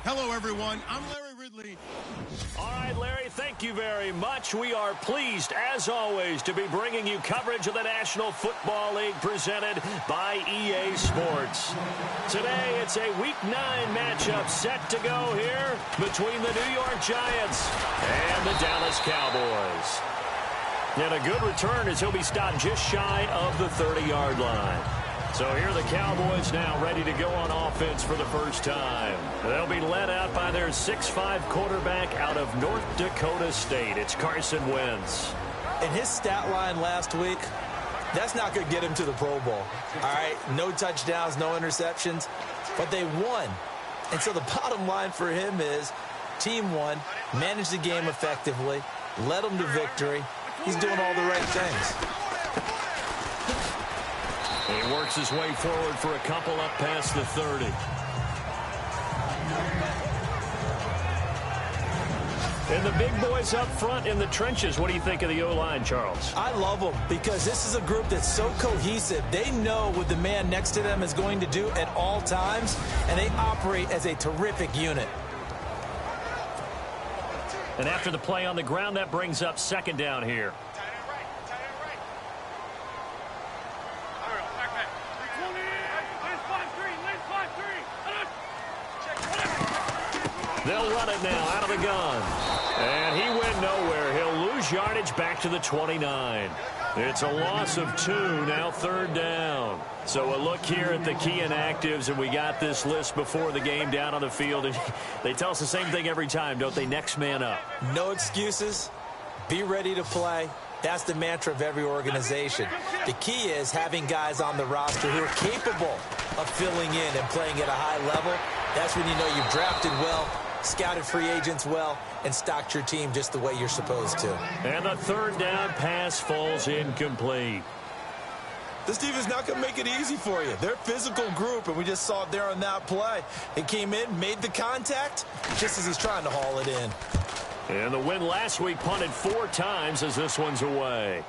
Hello, everyone. I'm Larry Ridley. All right, Larry, thank you very much. We are pleased, as always, to be bringing you coverage of the National Football League presented by EA Sports. Today, it's a Week 9 matchup set to go here between the New York Giants and the Dallas Cowboys. And a good return as he'll be stopped just shy of the 30-yard line. So here are the Cowboys now ready to go on offense for the first time. They'll be led out by their 6'5" quarterback out of North Dakota State. It's Carson Wentz. In his stat line last week, that's not going to get him to the Pro Bowl. All right, no touchdowns, no interceptions, but they won. And so the bottom line for him is team won, managed the game effectively, led them to victory. He's doing all the right things. He works his way forward for a couple up past the 30. And the big boys up front in the trenches. What do you think of the O-line, Charles? I love them because this is a group that's so cohesive. They know what the man next to them is going to do at all times, and they operate as a terrific unit. And after the play on the ground, that brings up second down here. They'll run it now out of the gun. And he went nowhere. He'll lose yardage back to the 29. It's a loss of 2, now third down. So a look here at the key inactives, and we got this list before the game down on the field. And they tell us the same thing every time, don't they? Next man up. No excuses. Be ready to play. That's the mantra of every organization. The key is having guys on the roster who are capable of filling in and playing at a high level. That's when you know you've drafted well, scouted free agents well, and stocked your team just the way you're supposed to. And the third down pass falls incomplete. This team is not going to make it easy for you. They're a physical group, and we just saw it there on that play. He came in, made the contact, just as he's trying to haul it in. And the win last week punted 4 times as this one's away.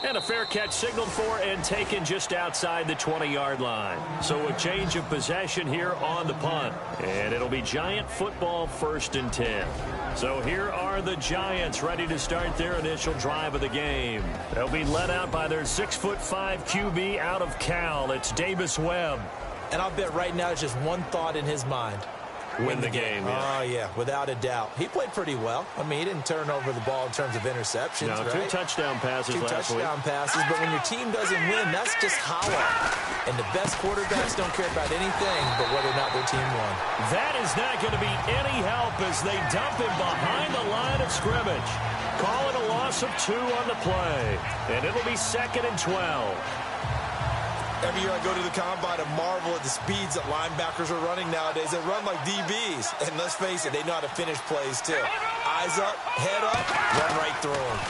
And a fair catch signaled for and taken just outside the 20-yard line. So a change of possession here on the punt. And it'll be Giant football 1st and 10. So here are the Giants ready to start their initial drive of the game. They'll be led out by their 6'5" QB out of Cal. It's Davis Webb. And I'll bet right now it's just one thought in his mind. Win the game. Yeah. Oh, yeah, without a doubt. He played pretty well. I mean, he didn't turn over the ball in terms of interceptions, no, right? 2 touchdown passes last week. 2 touchdown passes, but when your team doesn't win, that's just hollow. And the best quarterbacks don't care about anything but whether or not their team won. That is not going to be any help as they dump him behind the line of scrimmage. Call it a loss of 2 on the play. And it'll be 2nd and 12. Every year I go to the combine and marvel at the speeds that linebackers are running nowadays. They run like DBs. And let's face it, they know how to finish plays too. Eyes up, head up, run right through them.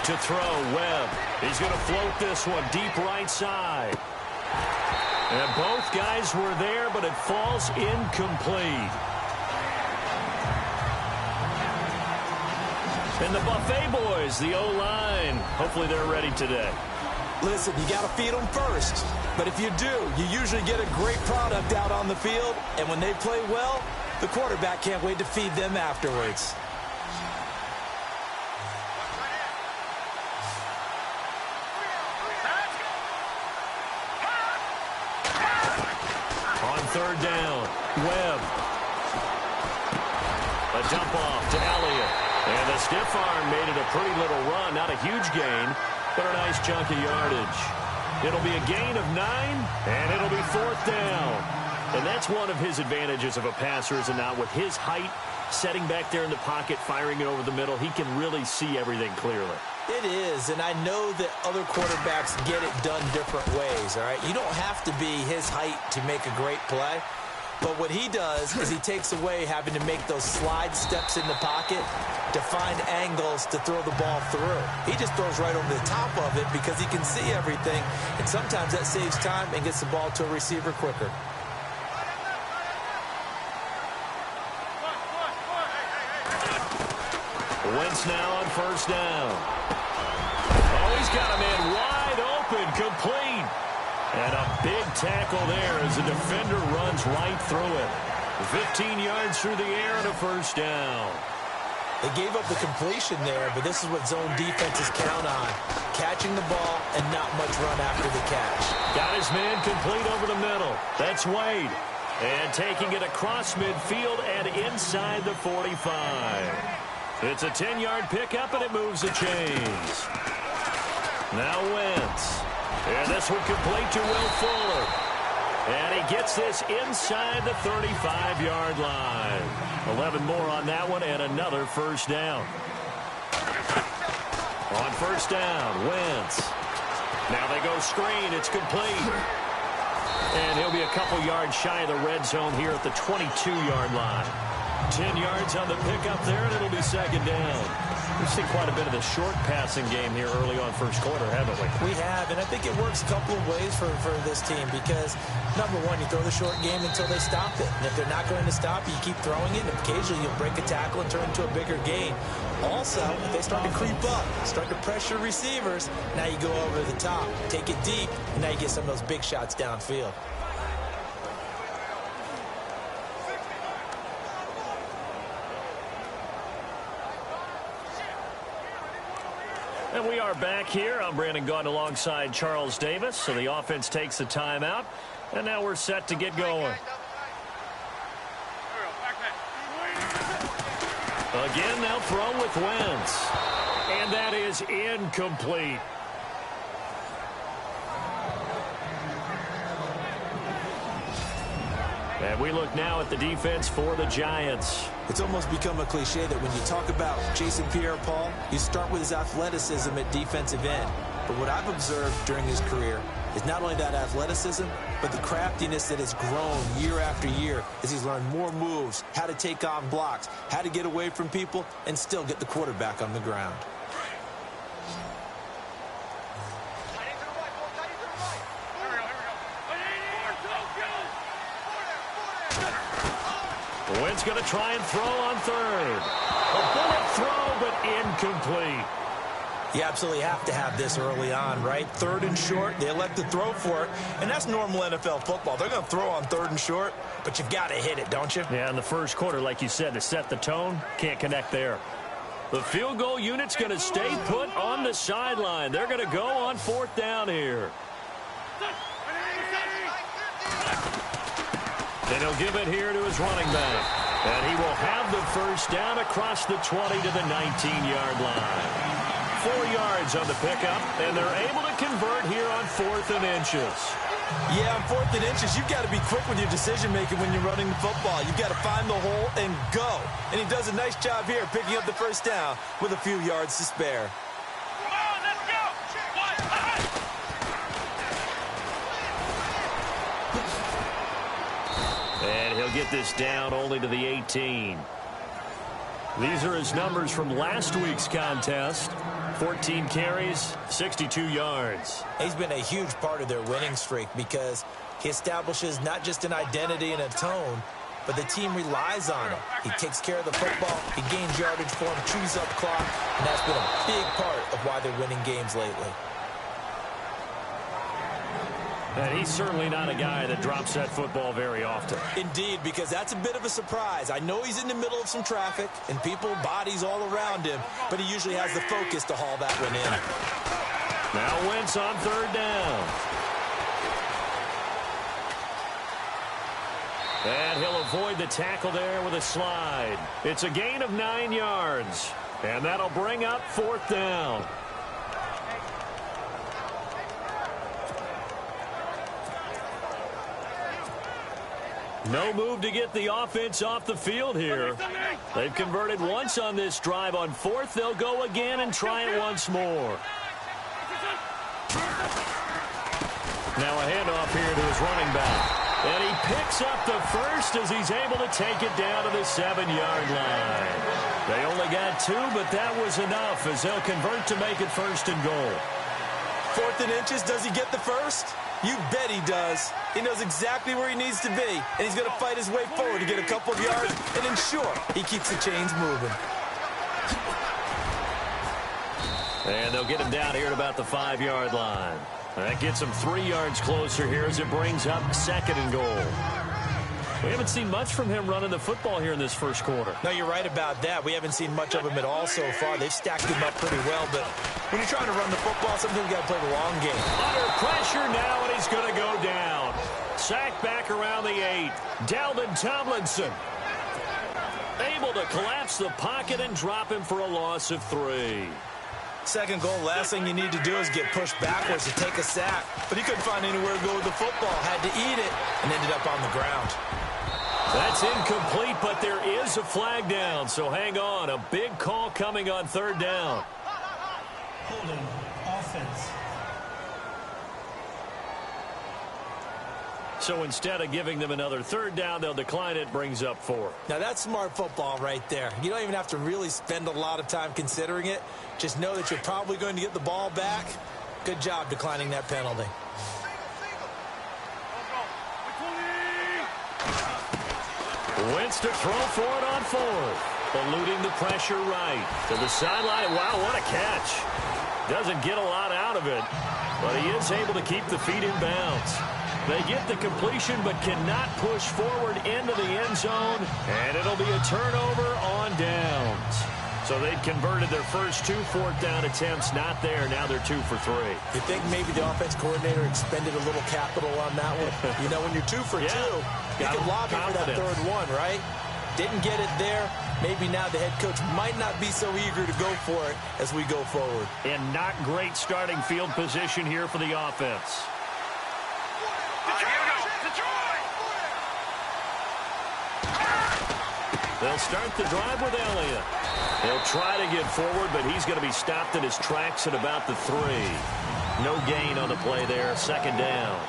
To throw, Webb. He's going to float this one deep right side. And both guys were there, but it falls incomplete. And the Buffet boys, the O-line, hopefully they're ready today. Listen, you got to feed them first. But if you do, you usually get a great product out on the field. And when they play well, the quarterback can't wait to feed them afterwards. On 3rd down, Webb. A dump off to Elliott. And the stiff arm made it a pretty little run. Not a huge gain, but a nice chunk of yardage. It'll be a gain of 9, and it'll be 4th down. And that's one of his advantages of a passer, is now with his height, setting back there in the pocket, firing it over the middle, he can really see everything clearly. It is, and I know that other quarterbacks get it done different ways, all right? You don't have to be his height to make a great play. But what he does is he takes away having to make those slide steps in the pocket to find angles to throw the ball through. He just throws right over the top of it because he can see everything, and sometimes that saves time and gets the ball to a receiver quicker. Wentz now on 1st down. Oh, he's got a man wide open, complete. And a big tackle there as the defender runs right through it. 15 yards through the air and a first down. They gave up the completion there, but this is what zone defenses count on. Catching the ball and not much run after the catch. Got his man complete over the middle. That's Wade. And taking it across midfield and inside the 45. It's a 10-yard pickup, and it moves the chains. Now Wentz. And this one complete to Will Fuller. And he gets this inside the 35-yard line. 11 more on that one and another first down. On first down, Wentz. Now they go screen. It's complete. And he'll be a couple yards shy of the red zone here at the 22-yard line. 10 yards on the pickup there, and it'll be second down. We've seen quite a bit of the short passing game here early on first quarter, haven't we? We have, and I think it works a couple of ways for this team because, number one, you throw the short game until they stop it. And if they're not going to stop it, you keep throwing it, and occasionally you'll break a tackle and turn into a bigger gain. Also, if they start to creep up, start to pressure receivers, now you go over the top, take it deep, and now you get some of those big shots downfield. And we are back here. I'm Brandon Gaudin alongside Charles Davis. So the offense takes the timeout. And now we're set to get going. Again, they'll throw with Wentz. And that is incomplete. And we look now at the defense for the Giants. It's almost become a cliche that when you talk about Jason Pierre-Paul, you start with his athleticism at defensive end. But what I've observed during his career is not only that athleticism, but the craftiness that has grown year after year as he's learned more moves, how to take on blocks, how to get away from people, and still get the quarterback on the ground. Wentz going to try and throw on third. A bullet throw, but incomplete. You absolutely have to have this early on, right? Third and short, they elect to throw for it, and that's normal NFL football. They're going to throw on third and short, but you've got to hit it, don't you? Yeah, in the first quarter, like you said, to set the tone, can't connect there. The field goal unit's going to stay put on the sideline. They're going to go on fourth down here. And he'll give it here to his running back. And he will have the first down across the 20 to the 19-yard line. 4 yards on the pickup, and they're able to convert here on 4th and inches. Yeah, on 4th and inches, you've got to be quick with your decision-making when you're running the football. You've got to find the hole and go. And he does a nice job here picking up the first down with a few yards to spare. And he'll get this down only to the 18. These are his numbers from last week's contest. 14 carries, 62 yards. He's been a huge part of their winning streak because he establishes not just an identity and a tone, but the team relies on him. He takes care of the football, he gains yardage for him, chews up clock, and that's been a big part of why they're winning games lately. And he's certainly not a guy that drops that football very often. Indeed, because that's a bit of a surprise. I know he's in the middle of some traffic and people, bodies all around him, but he usually has the focus to haul that one in. Now Wentz on third down. And he'll avoid the tackle there with a slide. It's a gain of 9 yards. And that'll bring up 4th down. No move to get the offense off the field here. They've converted once on this drive. On 4th, they'll go again and try it once more. Now a handoff here to his running back. And he picks up the first as he's able to take it down to the 7-yard line. They only got 2, but that was enough as they'll convert to make it 1st and goal. 4th and inches, does he get the first? You bet he does. He knows exactly where he needs to be, and he's going to fight his way forward to get a couple of yards and ensure he keeps the chains moving. And they'll get him down here at about the 5-yard line. That gets him 3 yards closer here as it brings up 2nd and goal. We haven't seen much from him running the football here in this first quarter. No, you're right about that. We haven't seen much of him at all so far. They've stacked him up pretty well, but when you're trying to run the football, sometimes you got to play the long game. Under pressure now, and he's going to go down. Sacked back around the 8. Dalvin Tomlinson able to collapse the pocket and drop him for a loss of 3. Second goal, last thing you need to do is get pushed backwards to take a sack. But he couldn't find anywhere to go with the football. Had to eat it and ended up on the ground. That's incomplete, but there is a flag down. So hang on. A big call coming on third down. Holding offense. So instead of giving them another third down, they'll decline it. Brings up 4. Now, that's smart football right there. You don't even have to really spend a lot of time considering it. Just know that you're probably going to get the ball back. Good job declining that penalty. Wentz to throw for it on 4th. Eluding the pressure right. To the sideline. Wow, what a catch. Doesn't get a lot out of it, but he is able to keep the feet in bounds. They get the completion but cannot push forward into the end zone, and it'll be a turnover on downs. So they'd converted their first 2 fourth down attempts. Not there. Now they're 2 for 3. You think maybe the offense coordinator expended a little capital on that one? You know, when you're 2 for 2, you can lobby for that third one, right? Didn't get it there. Maybe now the head coach might not be so eager to go for it as we go forward. And not great starting field position here for the offense. They'll start the drive with Elliott. He'll try to get forward, but he's going to be stopped in his tracks at about the 3. No gain on the play there. Second down.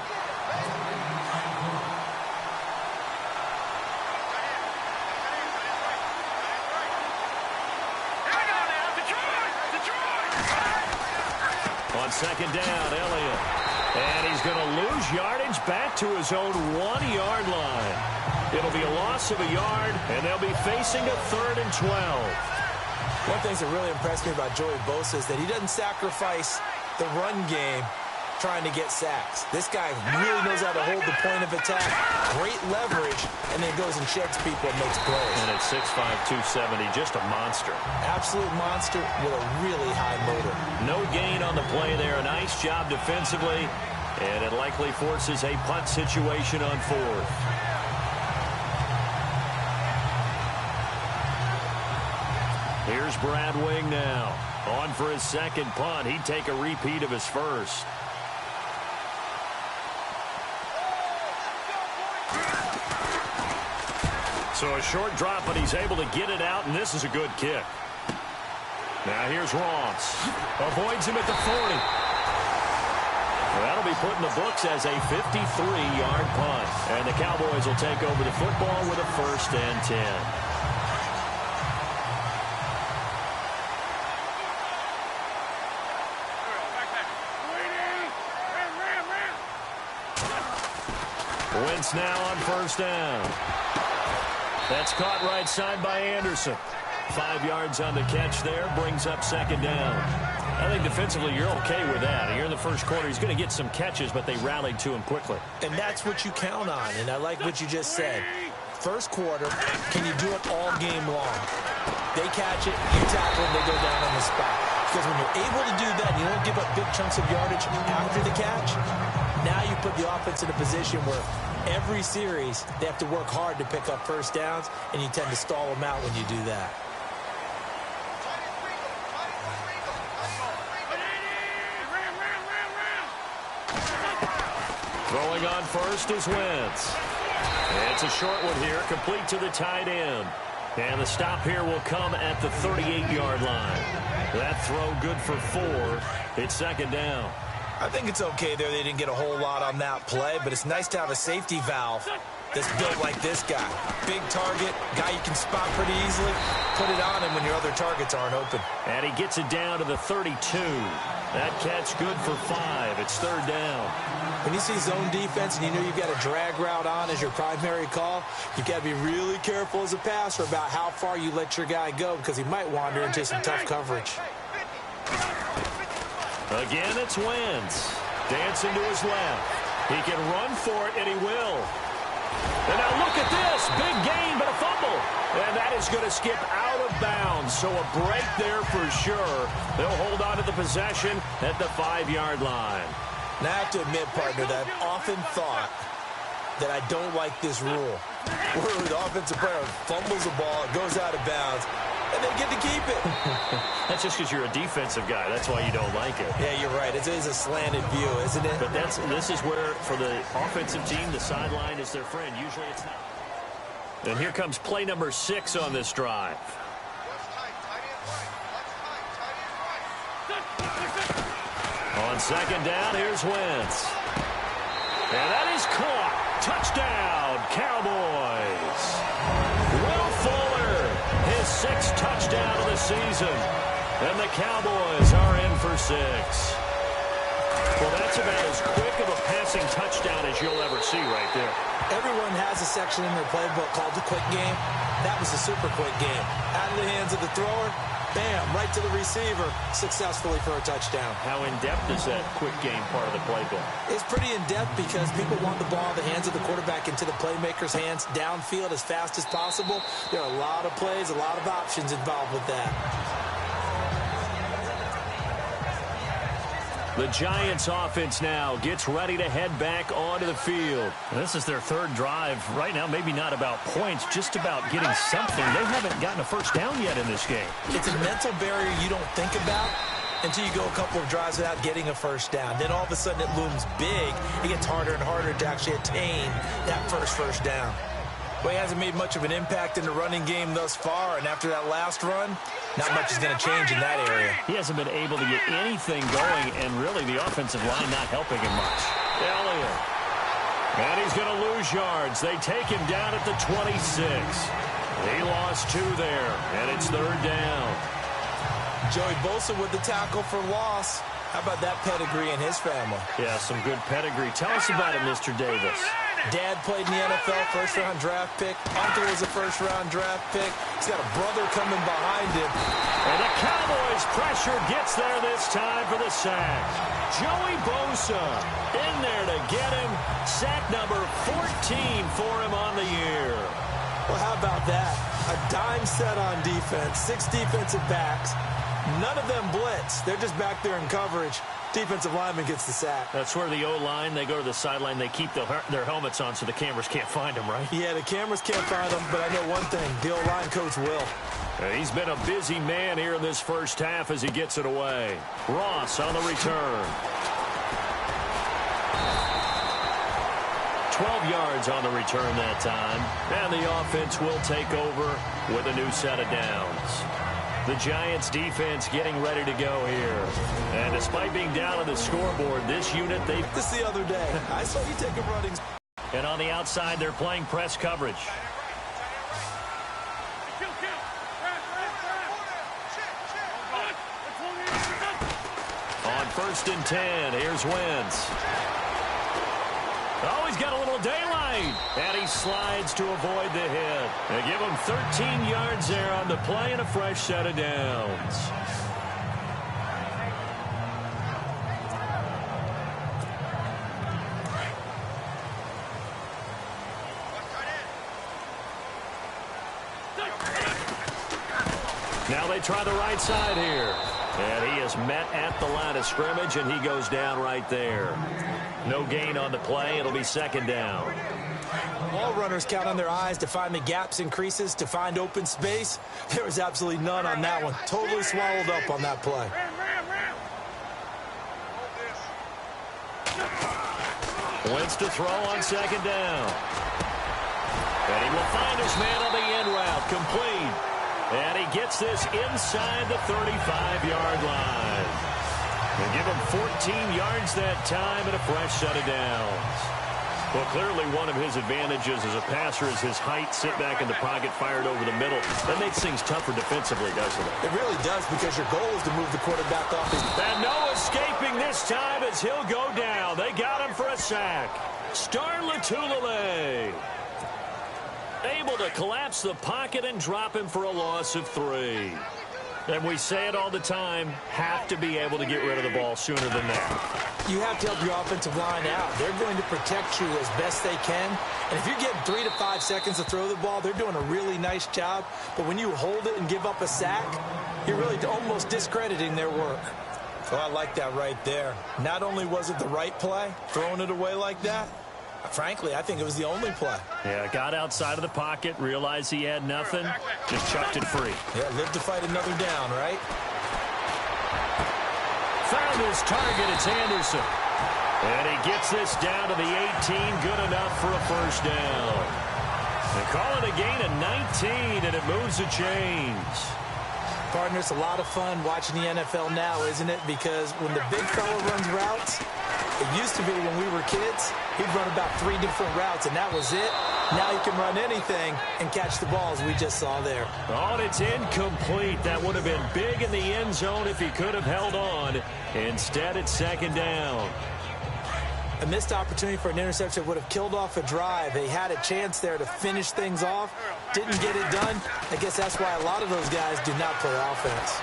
On second down, Elliott. And he's going to lose yardage back to his own 1-yard line. It'll be a loss of a yard, and they'll be facing a 3rd and 12. One of the things that really impressed me about Joey Bosa is that he doesn't sacrifice the run game trying to get sacks. This guy really knows how to hold the point of attack, great leverage, and then goes and sheds people and makes plays. And at 6'5", 270, just a monster. Absolute monster with a really high motor. No gain on the play there. A nice job defensively, and it likely forces a punt situation on 4th. Here's Brad Wing now. On for his second punt. He'd take a repeat of his first. So a short drop, but he's able to get it out, and this is a good kick. Now here's Ross. Avoids him at the 40. That'll be put in the books as a 53-yard punt. And the Cowboys will take over the football with a 1st and 10. Wentz now on 1st down. That's caught right side by Anderson. 5 yards on the catch there, brings up second down. I think defensively you're okay with that. Here in the first quarter, he's going to get some catches, but they rallied to him quickly. And that's what you count on, and I like what you just said. First quarter, can you do it all game long? They catch it, you tackle them, they go down on the spot. Because when you're able to do that, and you don't give up big chunks of yardage after the catch, now you put the offense in a position where every series they have to work hard to pick up first downs, and you tend to stall them out when you do that. Throwing on first is Wentz. It's a short one here, complete to the tight end. And the stop here will come at the 38-yard line. That throw good for 4. It's second down. I think it's okay there. They didn't get a whole lot on that play, but it's nice to have a safety valve that's built like this guy. Big target, guy you can spot pretty easily. Put it on him when your other targets aren't open. And he gets it down to the 32. That catch good for 5. It's third down. When you see zone defense and you know you've got a drag route on as your primary call, you've got to be really careful as a passer about how far you let your guy go because he might wander into some tough coverage. Again, it's Wentz. Dancing to his left. He can run for it, and he will. And now look at this. Big gain, but a fumble. And that is going to skip out of bounds. So a break there for sure. They'll hold on to the possession at the 5-yard line. Now, I have to admit, partner, that I've often thought that I don't like this rule, where the offensive player fumbles the ball, it goes out of bounds, and they get to keep it. That's just because you're a defensive guy. That's why you don't like it. Yeah, you're right. It is a slanted view, isn't it? But this is where, for the offensive team, the sideline is their friend. Usually it's not. And here comes play number 6 on this drive. On second down, here's Wentz. And that is caught. Touchdown, Cowboys. Will Fuller, his 6th touchdown of the season. And the Cowboys are in for 6. Well, that's about as quick of a passing touchdown as you'll ever see right there. Everyone has a section in their playbook called the quick game. That was a super quick game. Out of the hands of the thrower, bam, right to the receiver, successfully for a touchdown. How in-depth is that quick game part of the playbook? It's pretty in-depth because people want the ball in the hands of the quarterback into the playmaker's hands downfield as fast as possible. There are a lot of plays, a lot of options involved with that. The Giants offense now gets ready to head back onto the field. This is their 3rd drive. Right now, maybe not about points, just about getting something. They haven't gotten a first down yet in this game. It's a mental barrier you don't think about until you go a couple of drives without getting a first down. Then all of a sudden it looms big. It gets harder and harder to actually attain that first down. Well, he hasn't made much of an impact in the running game thus far, and after that last run, not much is going to change in that area. He hasn't been able to get anything going, and really the offensive line not helping him much. Elliott. And he's going to lose yards. They take him down at the 26. He lost 2 there, and it's 3rd down. Joey Bosa with the tackle for loss. How about that pedigree in his family? Yeah, some good pedigree. Tell us about it, Mr. Davis. Dad played in the NFL, first-round draft pick. Uncle was a first-round draft pick. He's got a brother coming behind him. And the Cowboys' pressure gets there this time for the sack. Joey Bosa in there to get him. Sack number 14 for him on the year. Well, how about that? A dime set on defense, 6 defensive backs. None of them blitz. They're just back there in coverage. Defensive lineman gets the sack. That's where the O-line, they go to the sideline, they keep their helmets on so the cameras can't find them, right? Yeah, the cameras can't find them, but I know one thing. The O-line coach will. He's been a busy man here in this first half as he gets it away. Ross on the return. 12 yards on the return that time. And the offense will take over with a new set of downs. The Giants defense getting ready to go here. And despite being down on the scoreboard, this unit, they... This the other day. I saw you take a running... And on the outside, they're playing press coverage. On 1st and 10, here's Wentz. Oh, he's got a little daylight. And he slides to avoid the hit. They give him 13 yards there on the play and a fresh set of downs. Now they try the right side here. And he is met at the line of scrimmage, and he goes down right there. No gain on the play. It'll be 2nd down. All runners count on their eyes to find the gaps and creases, to find open space. There was absolutely none on that one. Totally swallowed up on that play. Wentz to throw on 2nd down. And he will find his man on the end route. Complete. And he gets this inside the 35-yard line. They give him 14 yards that time and a fresh set of downs. Well, clearly one of his advantages as a passer is his height, sit back in the pocket, fired over the middle. That makes things tougher defensively, doesn't it? It really does, because your goal is to move the quarterback off his... And no escaping this time as he'll go down. They got him for a sack. Star Latulippe able to collapse the pocket and drop him for a loss of 3. And we say it all the time, have to be able to get rid of the ball sooner than that. You have to help your offensive line out. They're going to protect you as best they can. And if you're getting 3 to 5 seconds to throw the ball, they're doing a really nice job. But when you hold it and give up a sack, you're really almost discrediting their work. So I like that right there. Not only was it the right play, throwing it away like that, frankly, I think it was the only play. Yeah, got outside of the pocket, realized he had nothing, just chucked it free. Yeah, live to fight another down, right? Found his target, it's Anderson. And he gets this down to the 18, good enough for a first down. They call it a gain of 19, and it moves the chains. Partner, it's a lot of fun watching the NFL now, isn't it? Because when the big fella runs routes, it used to be when we were kids, he'd run about 3 different routes, and that was it. Now he can run anything and catch the ball, as we just saw there. Oh, and it's incomplete. That would have been big in the end zone if he could have held on. Instead, it's second down. A missed opportunity for an interception would have killed off a drive. They had a chance there to finish things off. Didn't get it done. I guess that's why a lot of those guys do not play offense.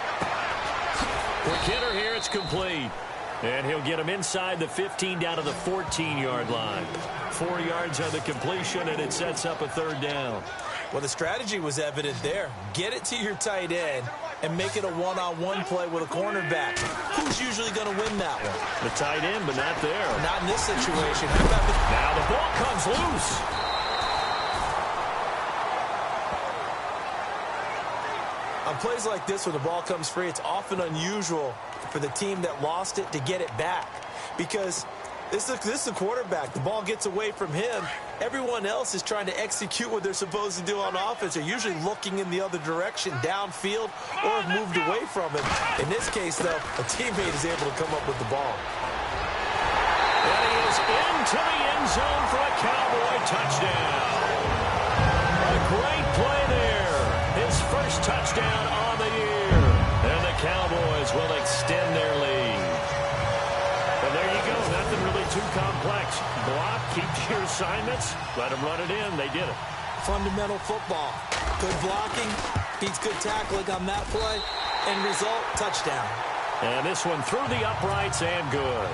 For Kidder here, it's complete. And he'll get him inside the 15 down to the 14-yard line. 4 yards on the completion, and it sets up a third down. Well, the strategy was evident there. Get it to your tight end and make it a one-on-one play with a cornerback. Who's usually going to win that one? The tight end, but not there. Not in this situation. How about now the ball comes loose. On plays like this, when the ball comes free, it's often unusual for the team that lost it to get it back. Because this is the quarterback. The ball gets away from him. Everyone else is trying to execute what they're supposed to do on offense. They're usually looking in the other direction, downfield, or have moved away from it. In this case, though, a teammate is able to come up with the ball. And he is into the end zone for a Cowboy touchdown. A great play there. His first touchdown on the year. And the Cowboys will extend their lead. And there you go. Nothing really too complex. Block, keep your assignments, let them run it in. They did it. Fundamental football. Good blocking, beats good tackling on that play. End result, touchdown. And this one through the uprights and good.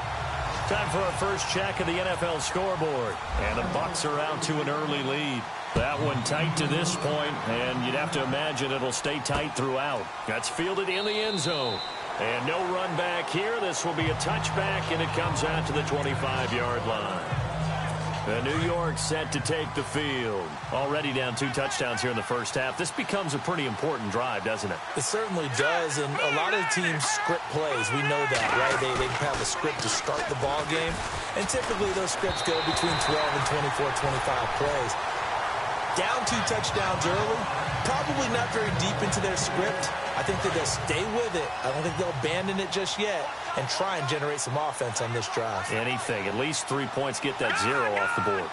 Time for our first check of the NFL scoreboard. And the Bucs are out to an early lead. That one tight to this point, and you'd have to imagine it'll stay tight throughout. That's fielded in the end zone. And no run back here. This will be a touchback, and it comes out to the 25-yard line. And New York set to take the field. Already down 2 touchdowns here in the first half. This becomes a pretty important drive, doesn't it? It certainly does, and a lot of teams script plays. We know that, right? They have a script to start the ball game, and typically those scripts go between 12 and 24, 25 plays. Down 2 touchdowns early, probably not very deep into their script. I think that they'll stay with it. I don't think they'll abandon it just yet and try and generate some offense on this drive. Anything. At least 3 points, get that 0 off the board.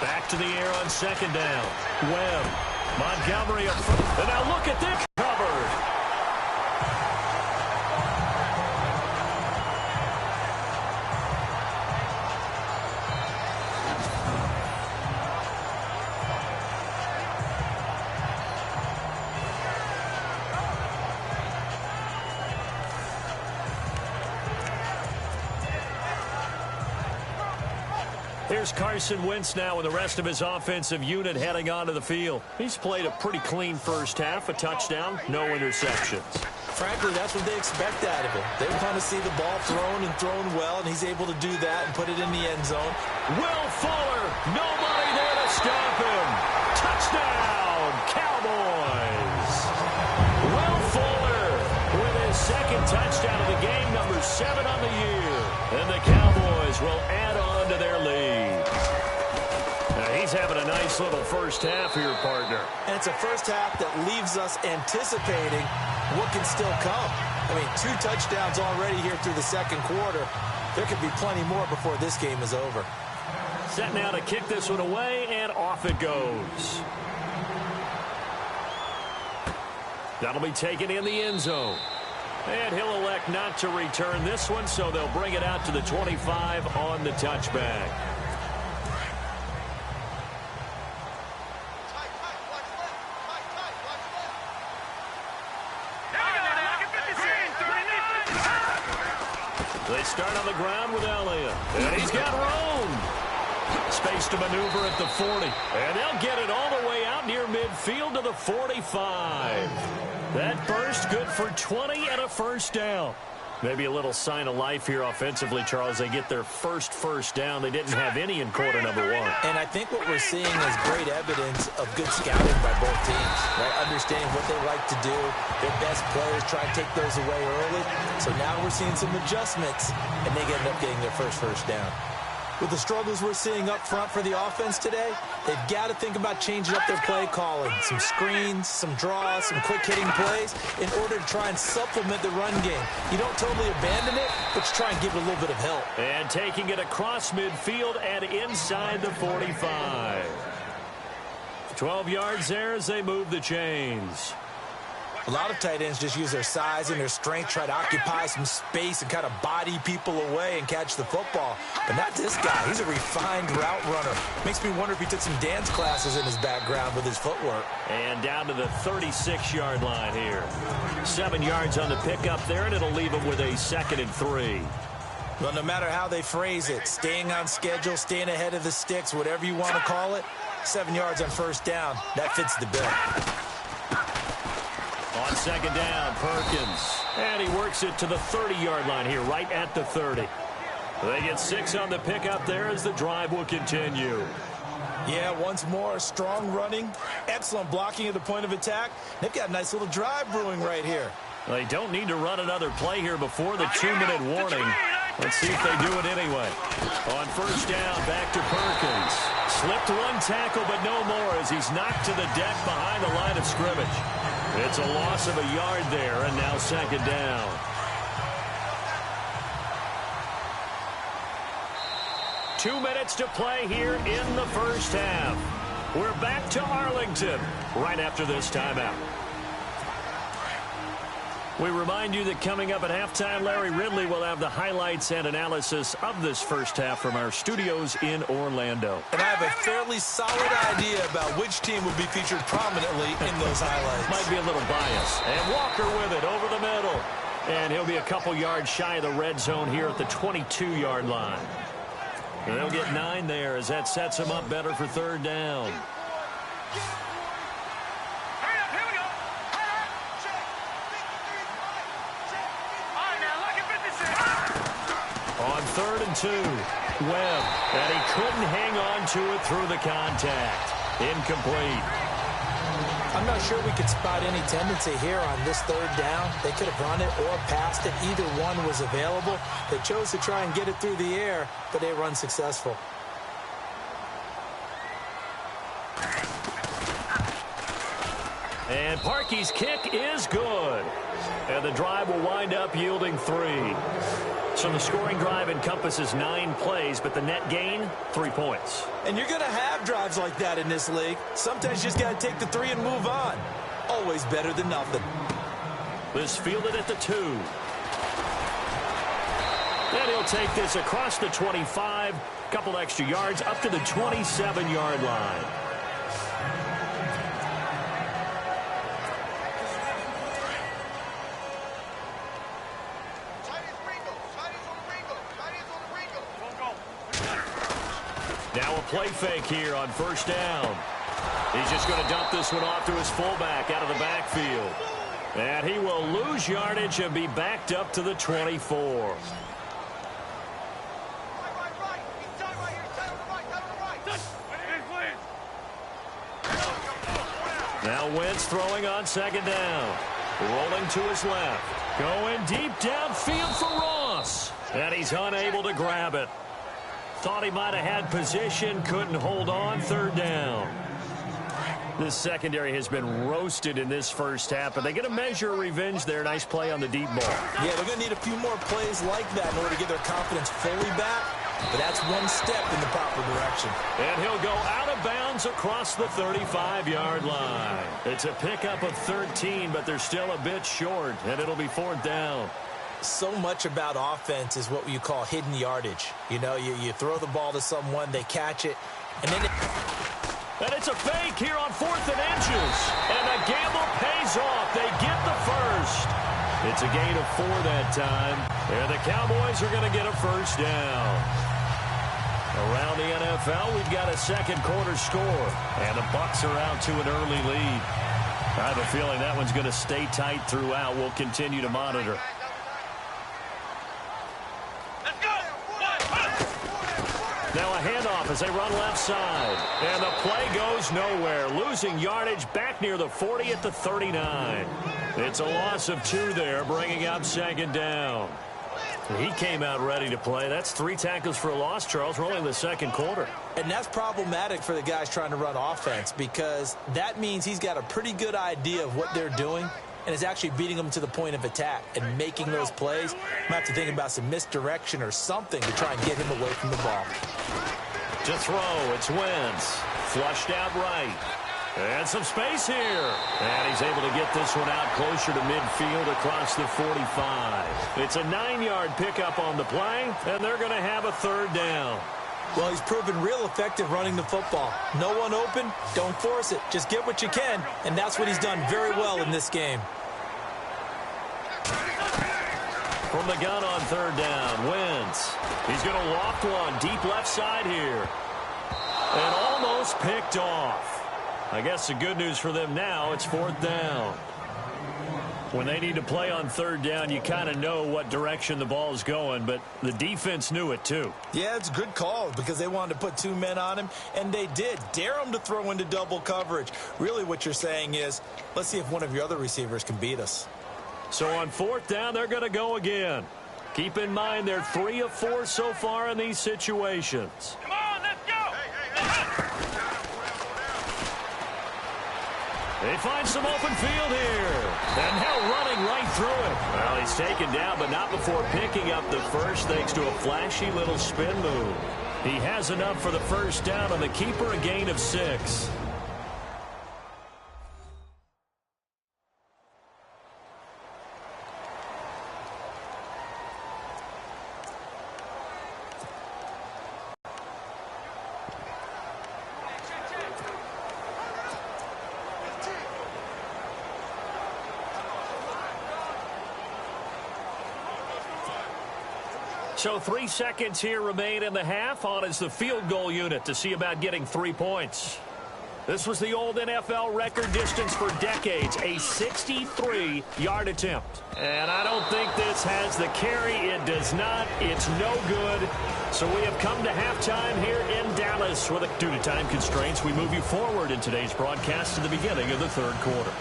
Back to the air on second down. Webb. Montgomery up front. And now look at this. Covered. Here's Carson Wentz now with the rest of his offensive unit heading onto the field. He's played a pretty clean first half, a touchdown, no interceptions. Frankly, that's what they expect out of him. They want to see the ball thrown and thrown well, and he's able to do that and put it in the end zone. Will Fuller, nobody there to stop him. Touchdown, Cowboys. Will Fuller with his second touchdown of the game, number 7 on the year. And the Cowboys will add on to their lead. Now he's having a nice little first half here, partner. And it's a first half that leaves us anticipating what can still come. I mean, 2 touchdowns already here through the second quarter. There could be plenty more before this game is over. Set now to kick this one away, and off it goes. That'll be taken in the end zone. And he'll elect not to return this one, so they'll bring it out to the 25 on the touchback. They start on the ground with Elliott. And he's got room. Space to maneuver at the 40. And they'll get it all the way out near midfield to the 45. That burst good for 20 and a first down. Maybe a little sign of life here offensively, Charles. They get their first down. They didn't have any in quarter number one. And I think what we're seeing is great evidence of good scouting by both teams, right? Understanding what they like to do. Their best players try and take those away early. So now we're seeing some adjustments, and they end up getting their first down. With the struggles we're seeing up front for the offense today, they've got to think about changing up their play calling. Some screens, some draws, some quick-hitting plays in order to try and supplement the run game. You don't totally abandon it, but you try and give it a little bit of help. And taking it across midfield and inside the 45. 12 yards there as they move the chains. A lot of tight ends just use their size and their strength, try to occupy some space and kind of body people away and catch the football. But not this guy. He's a refined route runner. Makes me wonder if he took some dance classes in his background with his footwork. And down to the 36-yard line here. 7 yards on the pickup there, and it'll leave him with a 2nd and 3. Well, no matter how they phrase it, staying on schedule, staying ahead of the sticks, whatever you want to call it, 7 yards on first down, that fits the bill. On 2nd down, Perkins. And he works it to the 30-yard line here, right at the 30. They get 6 on the pickup there as the drive will continue. Yeah, once more, strong running, excellent blocking at the point of attack. They've got a nice little drive brewing right here. They don't need to run another play here before the 2-minute warning. Let's see if they do it anyway. On first down, back to Perkins. Slipped one tackle, but no more as he's knocked to the deck behind the line of scrimmage. It's a loss of a yard there, and now 2nd down. Two minutes to play here in the first half. We're back to Arlington right after this timeout. We remind you that coming up at halftime, Larry Ridley will have the highlights and analysis of this first half from our studios in Orlando. And I have a fairly solid idea about which team will be featured prominently in those highlights. Might be a little bias. And Walker with it over the middle. And he'll be a couple yards shy of the red zone here at the 22-yard line. And they'll get 9 there as that sets him up better for 3rd down. On 3rd and 2, Webb, and he couldn't hang on to it through the contact. Incomplete. I'm not sure we could spot any tendency here on this 3rd down. They could have run it or passed it. Either one was available. They chose to try and get it through the air, but they were unsuccessful. And Parkey's kick is good. And the drive will wind up yielding 3. So the scoring drive encompasses 9 plays, but the net gain, 3 points. And you're going to have drives like that in this league. Sometimes you just got to take the 3 and move on. Always better than nothing. This fielded at the 2. And he'll take this across the 25, couple extra yards up to the 27-yard line. Now a play fake here on first down. He's just going to dump this one off to his fullback out of the backfield. And he will lose yardage and be backed up to the 24. Now Wentz throwing on 2nd down. Rolling to his left. Going deep downfield for Ross. And he's unable to grab it. Thought he might have had position, couldn't hold on, 3rd down. This secondary has been roasted in this first half, but they get a measure of revenge there. Nice play on the deep ball. Yeah, they're going to need a few more plays like that in order to get their confidence fully back, but that's one step in the proper direction. And he'll go out of bounds across the 35-yard line. It's a pickup of 13, but they're still a bit short, and it'll be 4th down. So much about offense is what you call hidden yardage. You know, you throw the ball to someone, they catch it, and then... And it's a fake here on 4th and inches. And the gamble pays off. They get the first. It's a gain of 4 that time. And the Cowboys are going to get a first down. Around the NFL, we've got a second quarter score. And the Bucs are out to an early lead. I have a feeling that one's going to stay tight throughout. We'll continue to monitor. Now a handoff as they run left side. And the play goes nowhere. Losing yardage back near the 40 at the 39. It's a loss of 2 there, bringing up second down. He came out ready to play. That's 3 tackles for a loss, Charles. We're only in the second quarter. And that's problematic for the guys trying to run offense because that means he's got a pretty good idea of what they're doing and is actually beating them to the point of attack and making those plays. Might have to think about some misdirection or something to try and get him away from the ball. To throw, it's Wentz. Flushed out right. And some space here. And he's able to get this one out closer to midfield across the 45. It's a 9-yard pickup on the play, and they're going to have a third down. Well, he's proven real effective running the football. No one open, don't force it. Just get what you can, and that's what he's done very well in this game. From the gun on third down, Wentz. He's going to loft one deep left side here. And almost picked off. I guess the good news for them now, it's 4th down. When they need to play on third down, you kind of know what direction the ball is going, but the defense knew it too. Yeah, it's a good call because they wanted to put 2 men on him, and they did. Dare him to throw into double coverage. Really what you're saying is, let's see if one of your other receivers can beat us. So on 4th down, they're going to go again. Keep in mind they're 3 of 4 so far in these situations. Come on, let's go! They find some open field here. And now running right through it. Well, he's taken down, but not before picking up the first thanks to a flashy little spin move. He has enough for the first down on the keeper, a gain of 6. So 3 seconds here remain in the half. On is the field goal unit to see about getting 3 points. This was the old NFL record distance for decades, a 63-yard attempt. And I don't think this has the carry. It does not. It's no good. So we have come to halftime here in Dallas. Due to time constraints, we move you forward in today's broadcast to the beginning of the third quarter.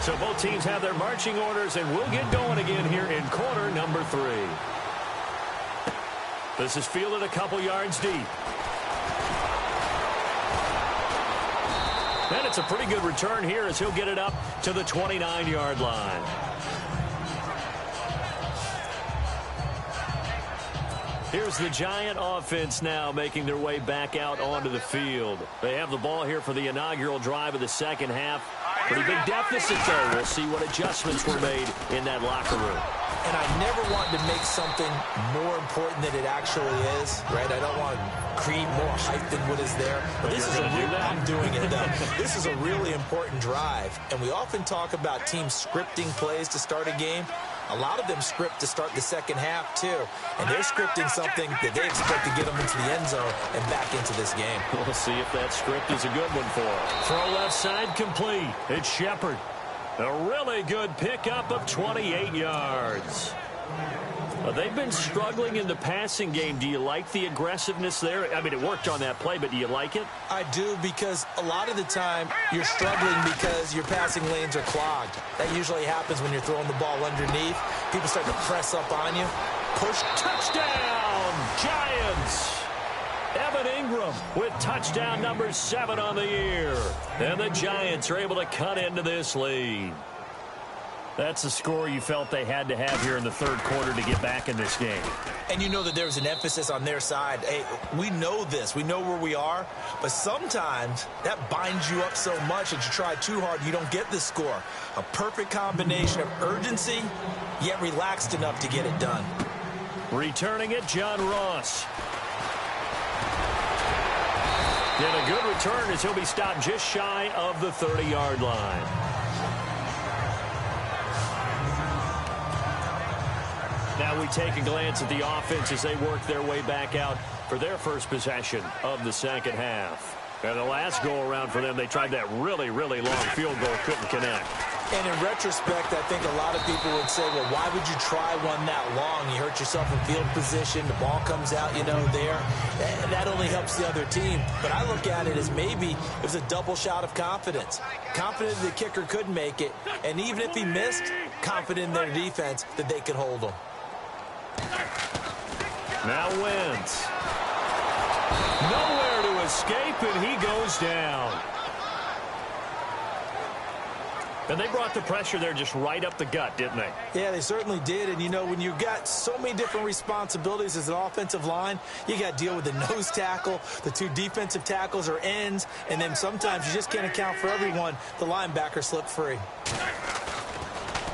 So both teams have their marching orders, and we'll get going again here in quarter number 3. This is fielded a couple yards deep. And it's a pretty good return here as he'll get it up to the 29-yard line. Here's the Giant offense now making their way back out onto the field. They have the ball here for the inaugural drive of the second half. Pretty big deficit, though. We'll see what adjustments were made in that locker room. And I never want to make something more important than it actually is, right? I don't want to create more hype than what is there. But this is I'm doing it, though. This is a really important drive. And we often talk about teams scripting plays to start a game. A lot of them script to start the second half, too. And they're scripting something that they expect to get them into the end zone and back into this game. We'll see if that script is a good one for them. Throw left side complete. It's Shepard. A really good pickup of 28 yards. They've been struggling in the passing game. Do you like the aggressiveness there? I mean, it worked on that play, but do you like it? I do, because a lot of the time you're struggling because your passing lanes are clogged. That usually happens when you're throwing the ball underneath. People start to press up on you. Push. Touchdown, Giants! Evan Ingram with touchdown number 7 on the year. And the Giants are able to cut into this lead. That's the score you felt they had to have here in the third quarter to get back in this game. And you know that there's an emphasis on their side. Hey, we know this. We know where we are. But sometimes that binds you up so much that you try too hard, you don't get the score. A perfect combination of urgency, yet relaxed enough to get it done. Returning it, John Ross. And a good return as he'll be stopped just shy of the 30-yard line. Now we take a glance at the offense as they work their way back out for their first possession of the second half. And the last go-around for them, they tried that really, really long field goal, couldn't connect. And in retrospect, I think a lot of people would say, well, why would you try one that long? You hurt yourself in field position. The ball comes out, there. That only helps the other team. But I look at it as maybe it was a double shot of confidence. Confident the kicker could make it. And even if he missed, confident in their defense that they could hold him. Now Wentz. Nowhere to escape, and he goes down. And they brought the pressure there just right up the gut, didn't they? Yeah, they certainly did. And, when you've got so many different responsibilities as an offensive line, you got to deal with the nose tackle, the two defensive tackles or ends, and then sometimes you just can't account for everyone. The linebacker slipped free.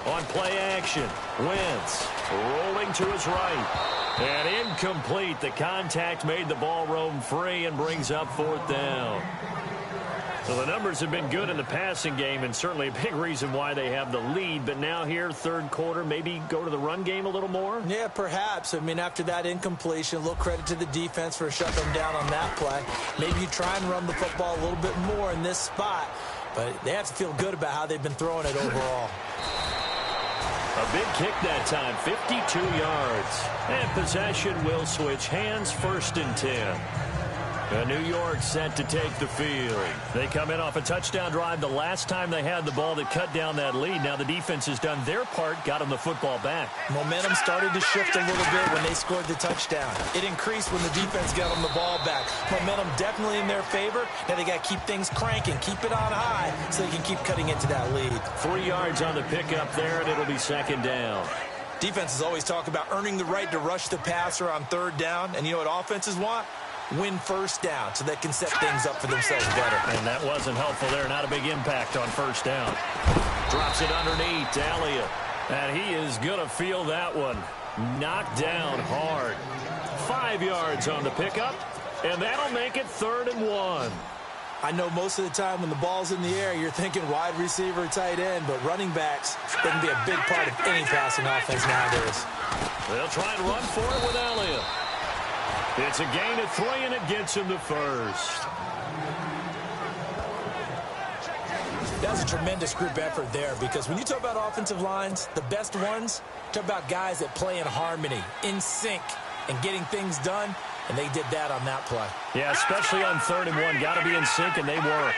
On play action, Wentz rolling to his right. And incomplete. The contact made the ball roam free and brings up fourth down. So the numbers have been good in the passing game and certainly a big reason why they have the lead. But now here, third quarter, maybe go to the run game a little more? Yeah, perhaps. After that incompletion, a little credit to the defense for shutting them down on that play. Maybe you try and run the football a little bit more in this spot. But they have to feel good about how they've been throwing it overall. A big kick that time, 52 yards. And possession will switch hands, 1st and 10. New York set to take the field. They come in off a touchdown drive the last time they had the ball that cut down that lead. Now the defense has done their part, got them the football back. Momentum started to shift a little bit when they scored the touchdown. It increased when the defense got them the ball back. Momentum definitely in their favor. Now they got to keep things cranking, keep it on high so they can keep cutting into that lead. 3 yards on the pickup there, and it'll be 2nd down. Defenses always talk about earning the right to rush the passer on 3rd down. And you know what offenses want? Win 1st down so they can set things up for themselves better. And that wasn't helpful there. Not a big impact on 1st down. Drops it underneath to Elliott. And he is going to feel that one. Knocked down hard. 5 yards on the pickup. And that'll make it 3rd and 1. I know most of the time when the ball's in the air, you're thinking wide receiver, tight end, but running backs, they can be a big part of any passing offense nowadays. They'll try and run for it with Elliott. It's a gain of 3, and it gets him to 1st. That was a tremendous group effort there because when you talk about offensive lines, the best ones, talk about guys that play in harmony, in sync, and getting things done, and they did that on that play. Yeah, especially on 3rd and 1. Got to be in sync, and they were.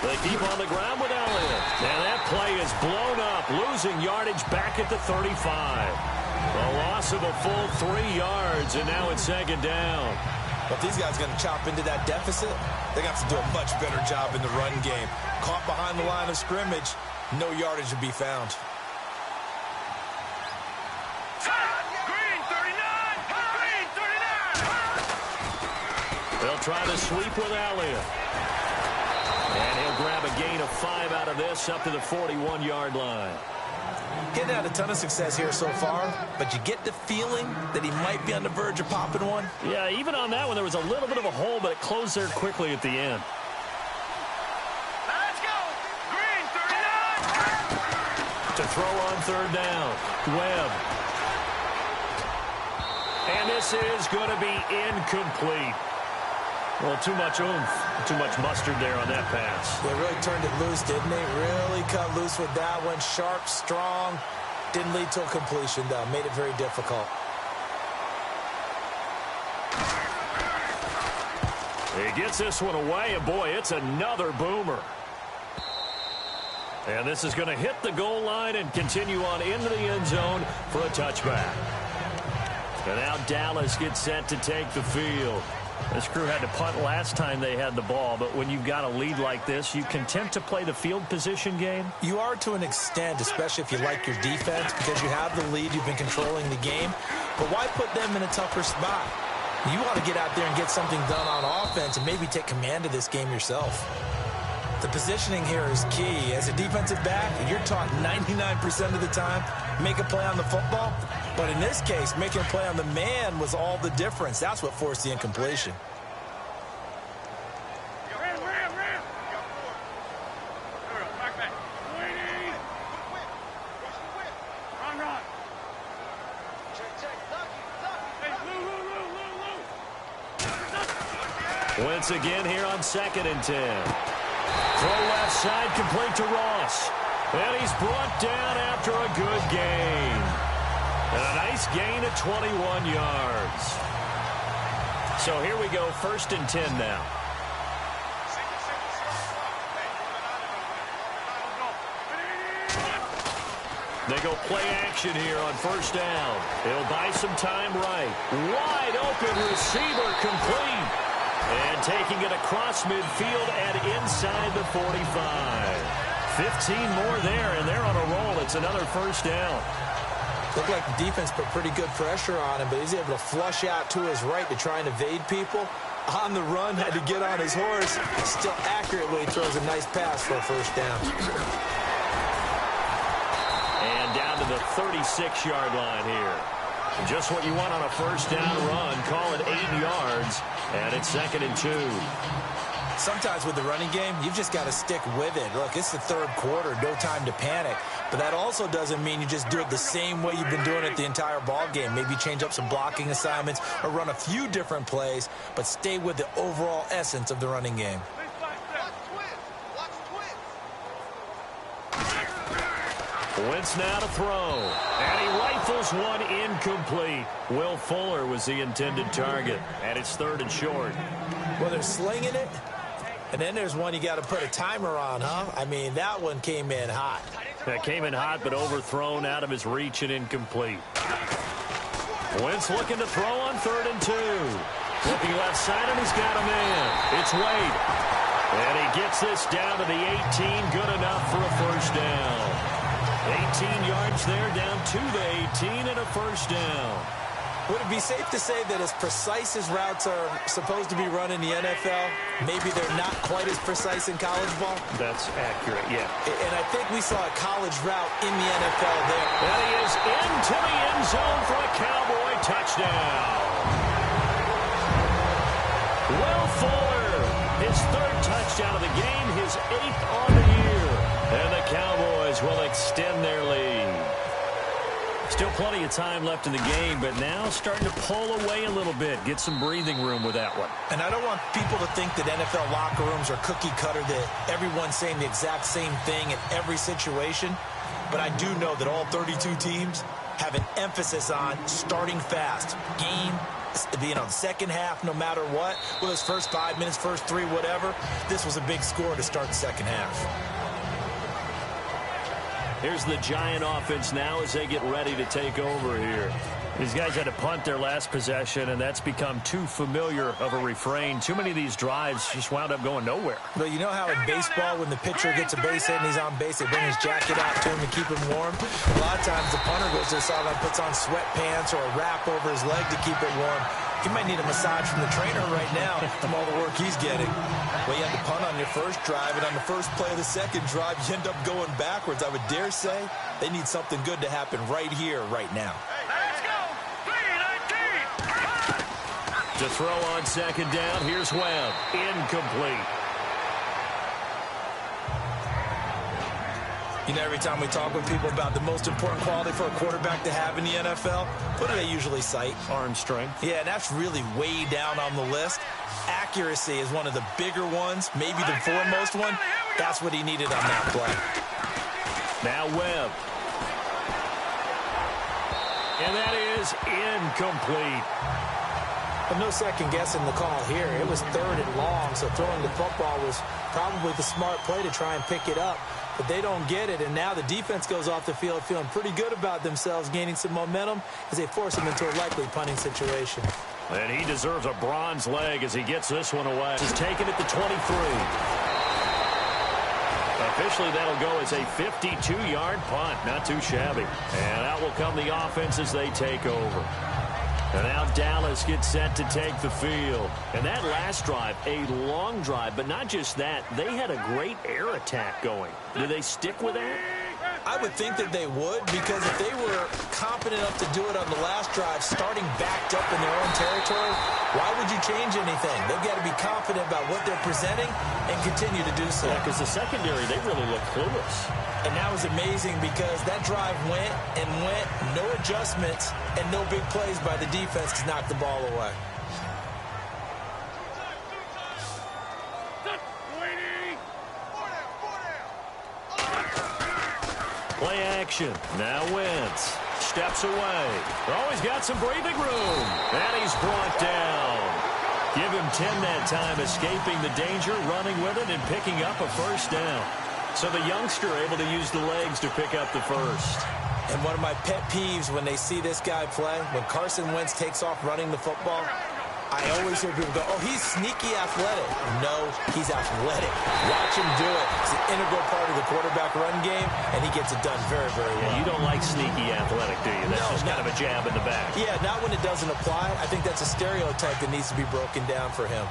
They keep on the ground with Elliott. And that play is blown up, losing yardage back at the 35. A loss of a full 3 yards, and now it's 2nd down. But if these guys are going to chop into that deficit, they're going to have to do a much better job in the run game. Caught behind the line of scrimmage, no yardage to be found. Green 39! Green 39! They'll try to sweep with Elliott. And he'll grab a gain of 5 out of this up to the 41-yard line. Getting had a ton of success here so far, but you get the feeling that he might be on the verge of popping one. Yeah, even on that one, there was a little bit of a hole, but it closed there quickly at the end. Let's go! Green 39! To throw on 3rd down, Webb. And this is going to be incomplete. Well, too much oomph, too much mustard there on that pass. They really turned it loose, didn't they? Really cut loose with that one. Sharp, strong. Didn't lead to a completion, though. Made it very difficult. He gets this one away, and boy, it's another boomer. And this is going to hit the goal line and continue on into the end zone for a touchback. And now Dallas gets set to take the field. This crew had to punt last time they had the ball, but when you've got a lead like this, you content to play the field position game? You are to an extent, especially if you like your defense, because you have the lead, you've been controlling the game. But why put them in a tougher spot? You want to get out there and get something done on offense and maybe take command of this game yourself. The positioning here is key. As a defensive back, you're taught 99% of the time, make a play on the football. But in this case, making a play on the man was all the difference. That's what forced the incompletion. Ram. Back. Run. Wentz again here on 2nd and 10. Throw left side, complete to Ross. And he's brought down after a good gain. And a nice gain of 21 yards. So here we go, 1st and 10 now. They go play action here on 1st down. It'll buy some time right. Wide open receiver complete. And taking it across midfield and inside the 45. 15 more there, and they're on a roll. It's another 1st down. Looked like the defense put pretty good pressure on him, but he's able to flush out to his right to try and evade people. On the run, had to get on his horse. Still accurately throws a nice pass for a 1st down. And down to the 36-yard line here. Just what you want on a 1st down run. Call it 8 yards, and it's 2nd and 2. Sometimes with the running game, you've just got to stick with it. Look, it's the 3rd quarter, no time to panic. But that also doesn't mean you just do it the same way you've been doing it the entire ball game. Maybe change up some blocking assignments or run a few different plays, but stay with the overall essence of the running game. Wentz now to throw. And he rifles one incomplete. Will Fuller was the intended target. And it's 3rd and short. Well, they're slinging it. And then there's one you got to put a timer on, huh? I mean, that one came in hot. That came in hot, but overthrown out of his reach and incomplete. Wentz looking to throw on 3rd and 2. Looking left side, and he's got a man. It's Wade. And he gets this down to the 18. Good enough for a 1st down. 18 yards there, down to the 18 and a 1st down. Would it be safe to say that as precise as routes are supposed to be run in the NFL, maybe they're not quite as precise in college ball? That's accurate, yeah. And I think we saw a college route in the NFL there. And he is into the end zone for a Cowboy touchdown. Will Fuller, his 3rd touchdown of the game, his 8th on the year. And the Cowboys will extend their lead. Still plenty of time left in the game, but now starting to pull away a little bit. Get some breathing room with that one. And I don't want people to think that NFL locker rooms are cookie cutter, that everyone's saying the exact same thing in every situation. But I do know that all 32 teams have an emphasis on starting fast. Game, the 2nd half, no matter what. Whether it's first 5 minutes, first 3, whatever. This was a big score to start the 2nd half. Here's the Giant offense now as they get ready to take over here. These guys had to punt their last possession, and that's become too familiar of a refrain. Too many of these drives just wound up going nowhere. Well, you know how in baseball, when the pitcher gets a base hit and he's on base, they bring his jacket out to him to keep him warm? A lot of times the punter goes to the sideline, puts on sweatpants or a wrap over his leg to keep it warm. He might need a massage from the trainer right now from all the work he's getting. Well, you had to punt on your 1st drive, and on the first play of the 2nd drive, you end up going backwards. I would dare say they need something good to happen right here, right now. Let's go. 3-19. To throw on 2nd down, here's Webb. Incomplete. You know, every time we talk with people about the most important quality for a quarterback to have in the NFL, what do they usually cite? Arm strength. Yeah, that's really way down on the list. Accuracy is one of the bigger ones, maybe the foremost one. That's what he needed on that play. Now Webb. And that is incomplete. But no second guessing the call here. It was 3rd and long, so throwing the football was probably the smart play to try and pick it up. But they don't get it, and now the defense goes off the field feeling pretty good about themselves, gaining some momentum as they force them into a likely punting situation. And he deserves a bronze leg as he gets this one away. He's taken it to 23. Officially, that'll go as a 52-yard punt. Not too shabby. And out will come the offense as they take over. And now Dallas gets set to take the field. And that last drive, a long drive, but not just that. They had a great air attack going. Do they stick with that? I would think that they would, because if they were confident enough to do it on the last drive, starting backed up in their own territory, why would you change anything? They've got to be confident about what they're presenting and continue to do so. Yeah, because the secondary, they really look clueless. And that was amazing because that drive went and went, no adjustments, and no big plays by the defense to knock the ball away. Play action. Now Wentz steps away. Oh, he's got some breathing room. And he's brought down. Give him 10 that time, escaping the danger, running with it, and picking up a first down. So the youngster able to use the legs to pick up the first. And one of my pet peeves when they see this guy play, when Carson Wentz takes off running the football, I always hear people go, oh, he's sneaky athletic. No, he's athletic. Watch him do it. It's an integral part of the quarterback run game, and he gets it done very, very well. Yeah, you don't like sneaky athletic, do you? That's just kind of a jab in the back. Yeah, not when it doesn't apply. I think that's a stereotype that needs to be broken down for him.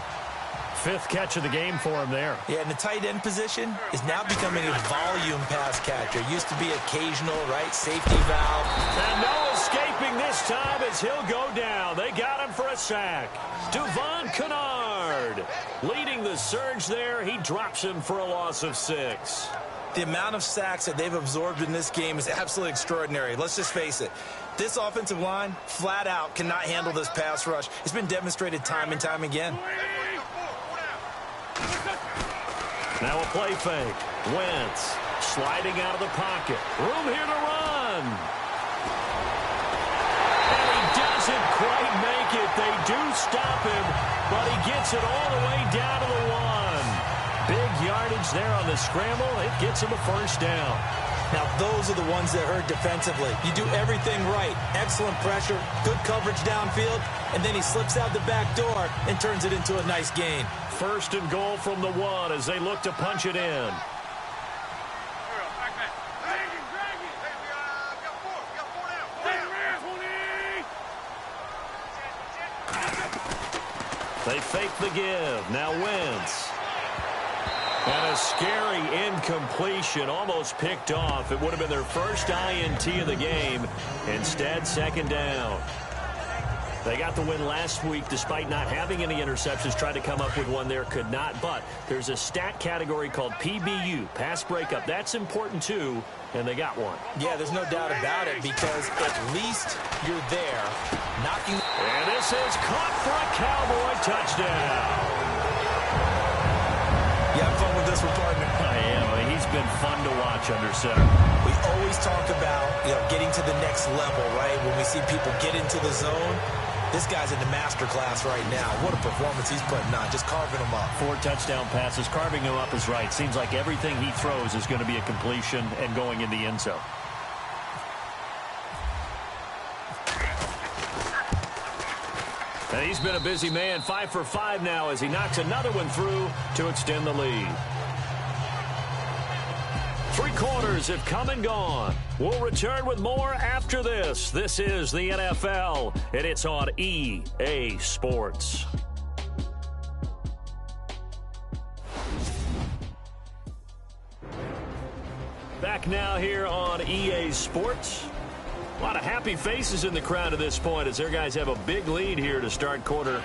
5th catch of the game for him there. Yeah, and the tight end position is now becoming a volume pass catcher. Used to be occasional, right? Safety valve. And no escaping this time as he'll go down. They got him for a sack. Devon Kennard leading the surge there. He drops him for a loss of 6. The amount of sacks that they've absorbed in this game is absolutely extraordinary. Let's just face it. This offensive line, flat out, cannot handle this pass rush. It's been demonstrated time and time again. Now a play fake. Wentz sliding out of the pocket. Room here to run. And he doesn't quite make it. They do stop him, but he gets it all the way down to the 1. Big yardage there on the scramble. It gets him a first down. Now, those are the ones that hurt defensively. You do everything right. Excellent pressure, good coverage downfield, and then he slips out the back door and turns it into a nice gain. 1st and goal from the 1 as they look to punch it in. They fake the give. Now Wentz. And a scary incompletion, almost picked off. It would have been their first INT of the game. Instead, 2nd down. They got the win last week despite not having any interceptions. Tried to come up with one there, could not. But there's a stat category called PBU, pass breakup. That's important too, and they got one. Yeah, there's no doubt about it because at least you're there knocking. And this is caught for a Cowboy touchdown. You have fun with this one, partner? I am. He's been fun to watch under center. We always talk about, getting to the next level, right? When we see people get into the zone, this guy's in the master class right now. What a performance he's putting on, just carving them up. 4 touchdown passes. Carving him up is right. Seems like everything he throws is going to be a completion and going in the end zone. And he's been a busy man. 5 for 5 now as he knocks another one through to extend the lead. 3 quarters have come and gone. We'll return with more after this. This is the NFL, and it's on EA Sports. Back now here on EA Sports. A lot of happy faces in the crowd at this point as their guys have a big lead here to start quarter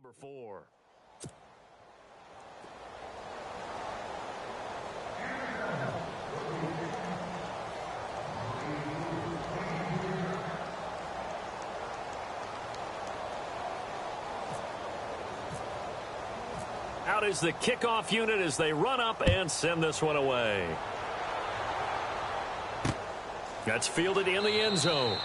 number 4. Out is the kickoff unit as they run up and send this one away. That's fielded in the end zone.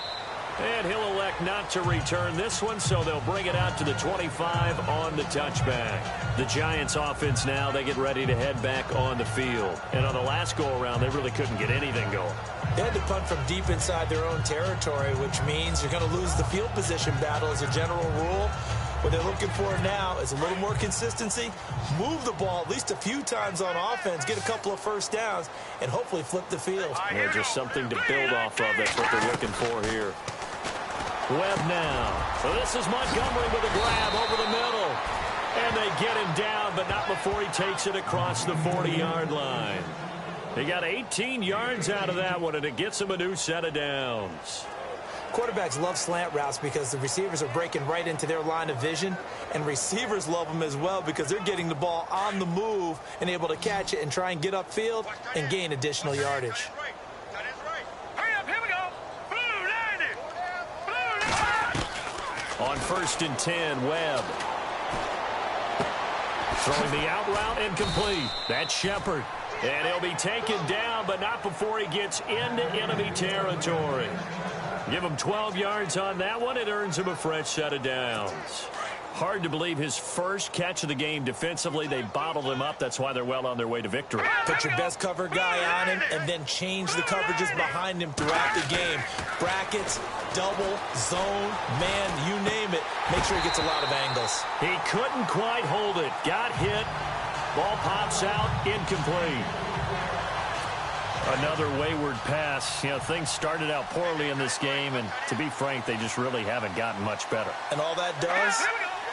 And he'll elect not to return this one, so they'll bring it out to the 25 on the touchback. The Giants offense now, they get ready to head back on the field. And on the last go-around, they really couldn't get anything going. They had to punt from deep inside their own territory, which means you're going to lose the field position battle as a general rule. What they're looking for now is a little more consistency, move the ball at least a few times on offense, get a couple of first downs, and hopefully flip the field. Yeah, just something to build off of. That's what they're looking for here. Webb now. So this is Montgomery with a grab over the middle. And they get him down, but not before he takes it across the 40-yard line. They got 18 yards out of that one, and it gets him a new set of downs. Quarterbacks love slant routes because the receivers are breaking right into their line of vision, and receivers love them as well because they're getting the ball on the move and able to catch it and try and get upfield and gain additional yardage. On 1st and 10, Webb. Throwing the out route incomplete. That's Shepard. And he'll be taken down, but not before he gets into enemy territory. Give him 12 yards on that one. It earns him a fresh set of downs. Hard to believe his first catch of the game defensively. They bottled him up. That's why they're well on their way to victory. Put your best cover guy on him and then change the coverages behind him throughout the game. Brackets, double, zone, man, you name it. Make sure he gets a lot of angles. He couldn't quite hold it. Got hit. Ball pops out. Incomplete. Another wayward pass. You know, things started out poorly in this game, and to be frank, they just really haven't gotten much better. And all that does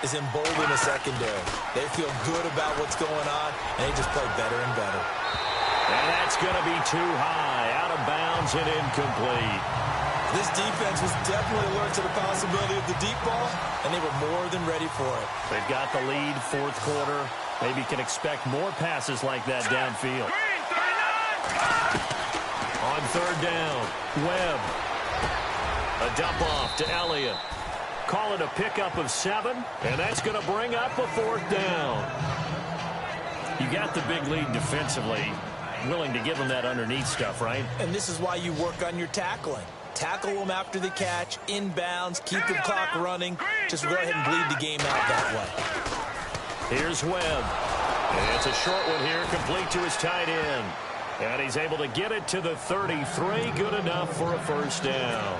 is embolden the secondary. They feel good about what's going on, and they just play better and better. And that's going to be too high, out of bounds and incomplete. This defense was definitely alert to the possibility of the deep ball, and they were more than ready for it. They've got the lead, 4th quarter. Maybe can expect more passes like that downfield. On 3rd down, Webb. A dump off to Elliott. Call it a pickup of 7, and that's going to bring up a 4th down. You got the big lead defensively, willing to give them that underneath stuff, right? And this is why you work on your tackling. Tackle them after the catch, inbounds, keep the clock running. Just go ahead and bleed the game out that way. Here's Webb. And it's a short one here, complete to his tight end. And he's able to get it to the 33. Good enough for a first down.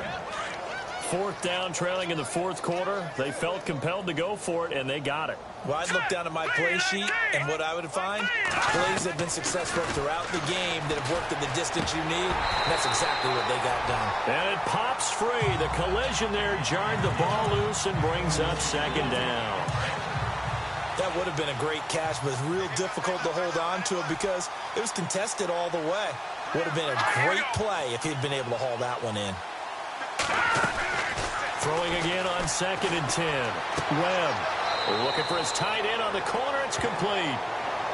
4th down, trailing in the 4th quarter. They felt compelled to go for it, and they got it. Well, I'd look down at my play sheet, and what I would find, plays have been successful throughout the game that have worked at the distance you need, and that's exactly what they got done. And it pops free. The collision there jarred the ball loose and brings up 2nd down. That would have been a great catch, but it's real difficult to hold on to it because it was contested all the way. Would have been a great play if he'd been able to haul that one in. Throwing again on 2nd and 10. Webb looking for his tight end on the corner. It's complete.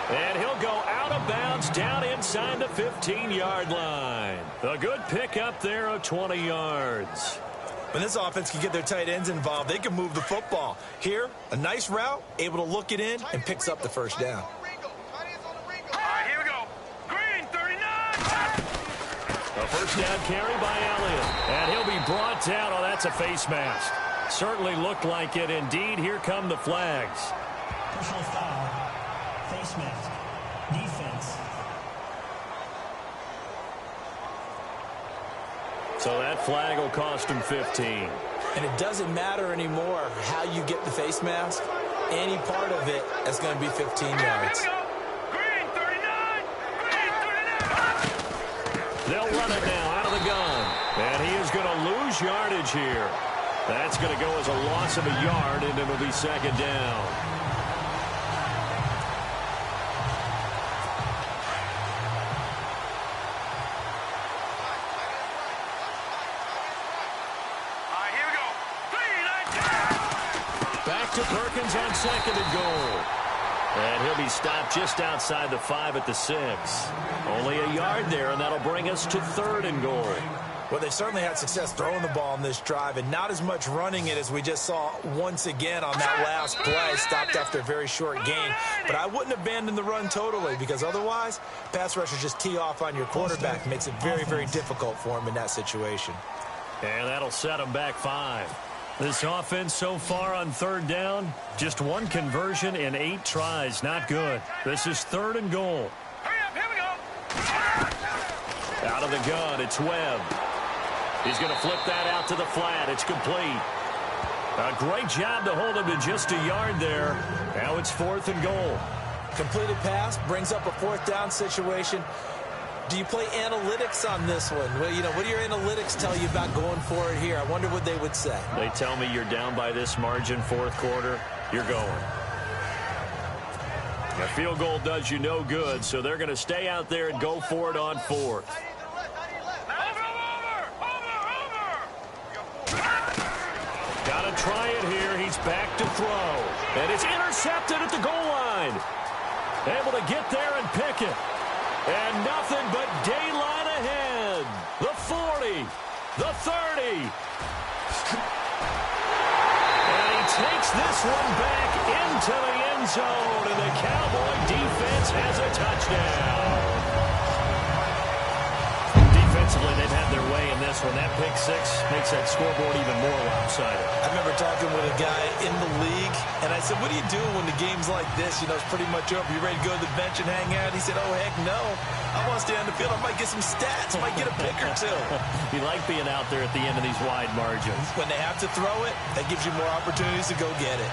And he'll go out of bounds down inside the 15-yard line. A good pickup there of 20 yards. When this offense can get their tight ends involved, they can move the football. Here, a nice route, able to look it in, and picks up the first down. Here we go. Green, 39. A first down carry by Elliott. And he'll be brought down. Oh, that's a face mask. Certainly looked like it. Indeed, here come the flags. Personal foul. Face mask. Defense. So that flag will cost him 15. And it doesn't matter anymore how you get the face mask. Any part of it is going to be 15 yards. Green, 39. Green, 39. They'll run it now out of the gun. And he is going to lose yardage here. That's going to go as a loss of a yard, and it'll be 2nd down. to Perkins on 2nd and goal. And he'll be stopped just outside the 5 at the 6. Only a yard there, and that'll bring us to 3rd and goal. Well, they certainly had success throwing the ball in this drive and not as much running it as we just saw once again on that last play. Stopped after a very short gain. But I wouldn't abandon the run totally because otherwise, pass rushers just tee off on your quarterback. Makes it very, very difficult for him in that situation. And that'll set him back 5. This offense so far on 3rd down, just 1 conversion in 8 tries. Not good. This is 3rd and goal. Hurry up, here we go. Out of the gun, it's Webb. He's going to flip that out to the flat. It's complete. A great job to hold him to just a yard there. Now it's 4th and goal. Completed pass brings up a 4th down situation. Do you play analytics on this one? Well, you know, what do your analytics tell you about going for it here? I wonder what they would say. They tell me you're down by this margin 4th quarter, you're going. A field goal does you no good, so they're going to stay out there and go for it on 4th. Got to try it here. He's back to throw. And it's intercepted at the goal line. Able to get there and pick it. And nothing but daylight ahead. The 40, the 30. And he takes this one back into the end zone. And the Cowboy defense has a touchdown. Defensively, they've had their way in this one. That pick 6 makes that scoreboard even more lopsided. I remember talking with a guy in the league, and I said, what do you do when the game's like this? You know, it's pretty much over. You ready to go to the bench and hang out? He said, oh, heck no. I want to stay on the field. I might get some stats. I might get a pick or 2. You like being out there at the end of these wide margins. When they have to throw it, that gives you more opportunities to go get it.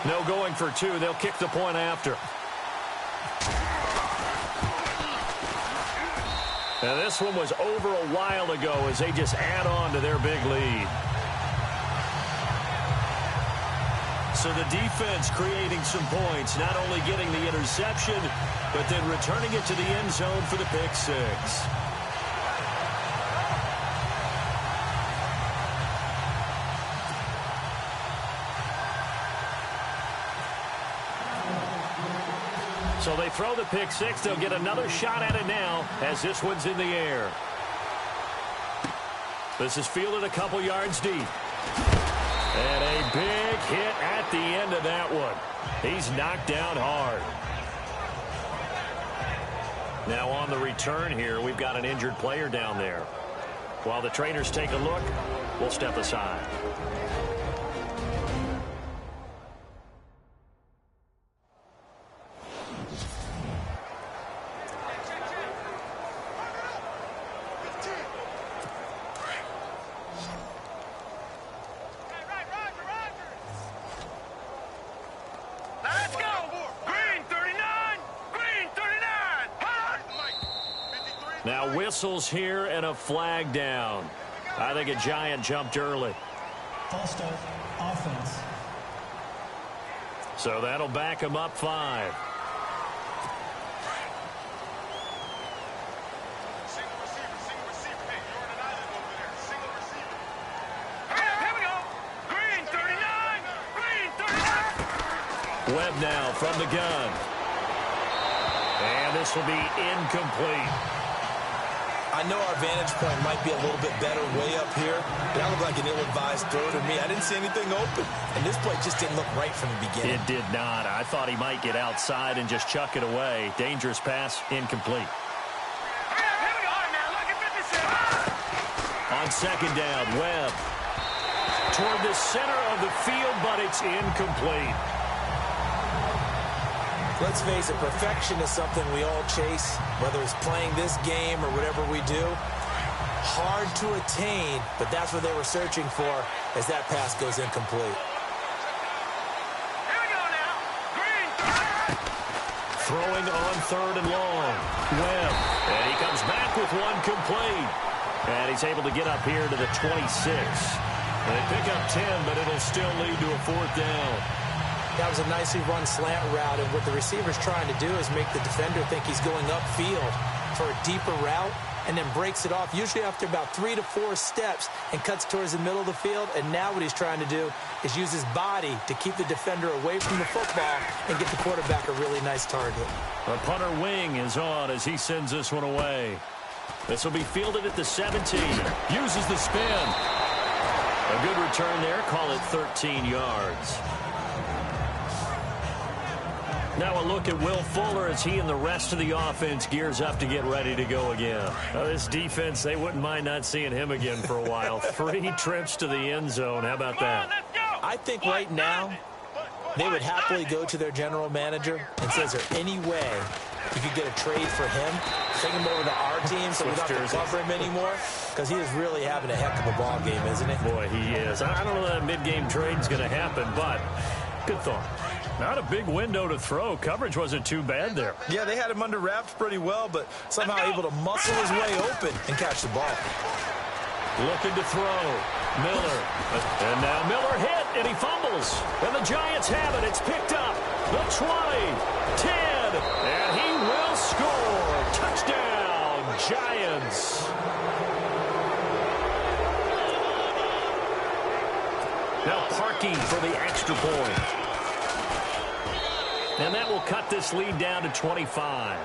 No going for 2. They'll kick the point after. Now this one was over a while ago as they just add on to their big lead. So the defense creating some points, not only getting the interception, but then returning it to the end zone for the pick 6. So they throw the pick 6. They'll get another shot at it now as this one's in the air. This is fielded a couple yards deep. And a big hit at the end of that one. He's knocked down hard. Now on the return here, we've got an injured player down there. While the trainers take a look, we'll step aside. Now whistles here and a flag down. I think a Giant jumped early. False start, offense. So that'll back him up 5. Webb now from the gun. And this will be incomplete. I know our vantage point might be a little bit better way up here, but that looked like an ill-advised throw to me. I didn't see anything open, and this play just didn't look right from the beginning. It did not. I thought he might get outside and just chuck it away. Dangerous pass, incomplete. On 2nd down, Webb toward the center of the field, but it's incomplete. Let's face it, perfection is something we all chase, whether it's playing this game or whatever we do. Hard to attain, but that's what they were searching for as that pass goes incomplete. Here we go now. Green. Throwing on 3rd and long. Webb, and he comes back with one complete. And he's able to get up here to the 26. They pick up 10, but it'll still lead to a 4th down. That was a nicely run slant route, and what the receiver's trying to do is make the defender think he's going upfield for a deeper route, and then breaks it off, usually after about 3 to 4 steps, and cuts towards the middle of the field. And now what he's trying to do is use his body to keep the defender away from the football and get the quarterback a really nice target. The punter wing is on as he sends this one away. This will be fielded at the 17. Uses the spin. A good return there. Call it 13 yards. Now a look at Will Fuller as he and the rest of the offense gears up to get ready to go again. This defense, they wouldn't mind not seeing him again for a while. 3 trips to the end zone. How about that? I think right now they would happily go to their general manager and say, is there any way you could get a trade for him? Take him over to our team so we don't have to cover him anymore? Because he is really having a heck of a ball game, isn't he? Boy, he is. I don't know that mid-game trade's going to happen, but good thought. Not a big window to throw. Coverage wasn't too bad there. Yeah, they had him under wraps pretty well, but somehow able to muscle his way open and catch the ball. Looking to throw. Miller. And now Miller hit, and he fumbles. And the Giants have it. It's picked up. The 20, 10, and he will score. Touchdown, Giants. Now parking for the extra point. And that will cut this lead down to 25.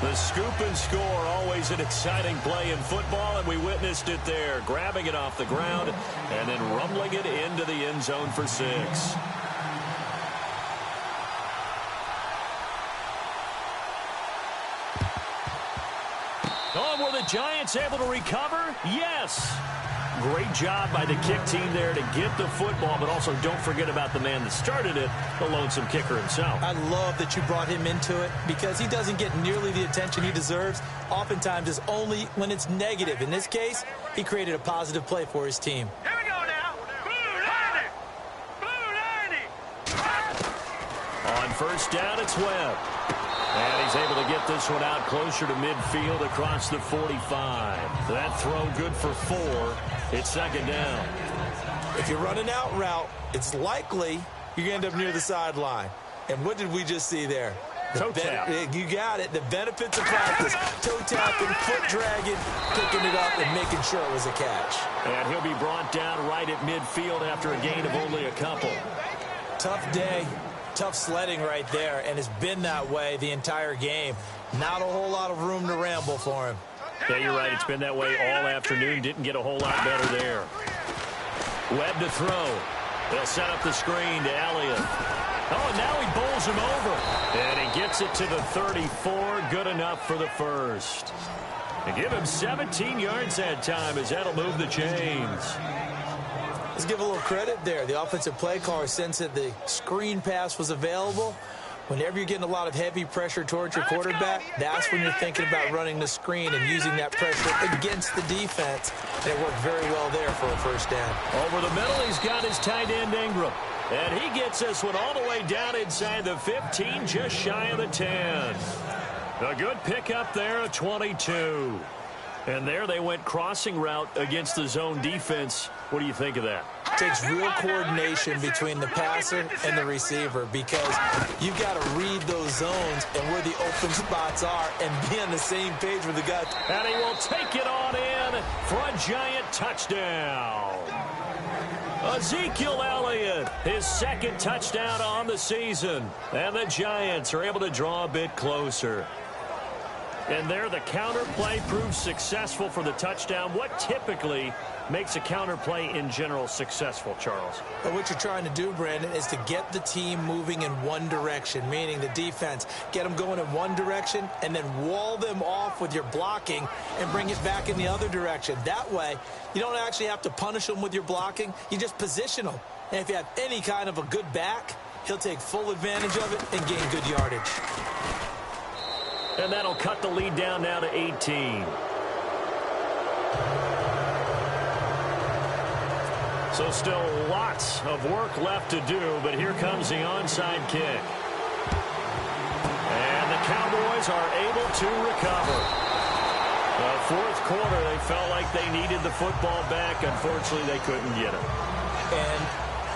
The scoop and score, always an exciting play in football, and we witnessed it there. Grabbing it off the ground and then rumbling it into the end zone for 6. Oh, were the Giants able to recover? Yes. Great job by the kick team there to get the football, but also don't forget about the man that started it, the lonesome kicker himself. I love that you brought him into it because he doesn't get nearly the attention he deserves. Oftentimes it's only when it's negative. In this case, he created a positive play for his team. Here we go now. Blue 90. On first down, it's Webb. And he's able to get this one out closer to midfield across the 45. That throw good for 4. It's second down. If you're running out route, it's likely you're going to end up near the sideline. And what did we just see there? Toe tap. You got it. The benefits of practice. Toe tapping, foot dragging, picking it up, and making sure it was a catch. And he'll be brought down right at midfield after a gain of only a couple. Tough day. Tough sledding right there, and it's been that way the entire game. Not a whole lot of room to ramble for him. Yeah, you're right. It's been that way all afternoon. Didn't get a whole lot better there. Webb to throw. They'll set up the screen to Elliott. Oh, and now he bowls him over. And he gets it to the 34. Good enough for the first. And give him 17 yards that time as that'll move the chains. Let's give a little credit there. The offensive play caller, since that the screen pass was available, whenever you're getting a lot of heavy pressure towards your quarterback, that's when you're thinking about running the screen and using that pressure against the defense. And it worked very well there for a first down. Over the middle, he's got his tight end, Ingram. And he gets this one all the way down inside the 15, just shy of the 10. A good pickup there at 22. And there they went crossing route against the zone defense. What do you think of that? It takes real coordination between the passer and the receiver because you've got to read those zones and where the open spots are and be on the same page with the guy. And he will take it on in for a Giant touchdown. Ezekiel Elliott, his second touchdown on the season. And the Giants are able to draw a bit closer. And there the counter play proves successful for the touchdown. What typically makes a counter play in general successful, Charles? But what you're trying to do, Brandon, is to get the team moving in one direction, meaning the defense. Get them going in one direction and then wall them off with your blocking and bring it back in the other direction. That way, you don't actually have to punish them with your blocking. You just position them. And if you have any kind of a good back, he'll take full advantage of it and gain good yardage. And that'll cut the lead down now to 18. So still lots of work left to do, but here comes the onside kick. And the Cowboys are able to recover. Fourth quarter, they felt like they needed the football back. Unfortunately, they couldn't get it. And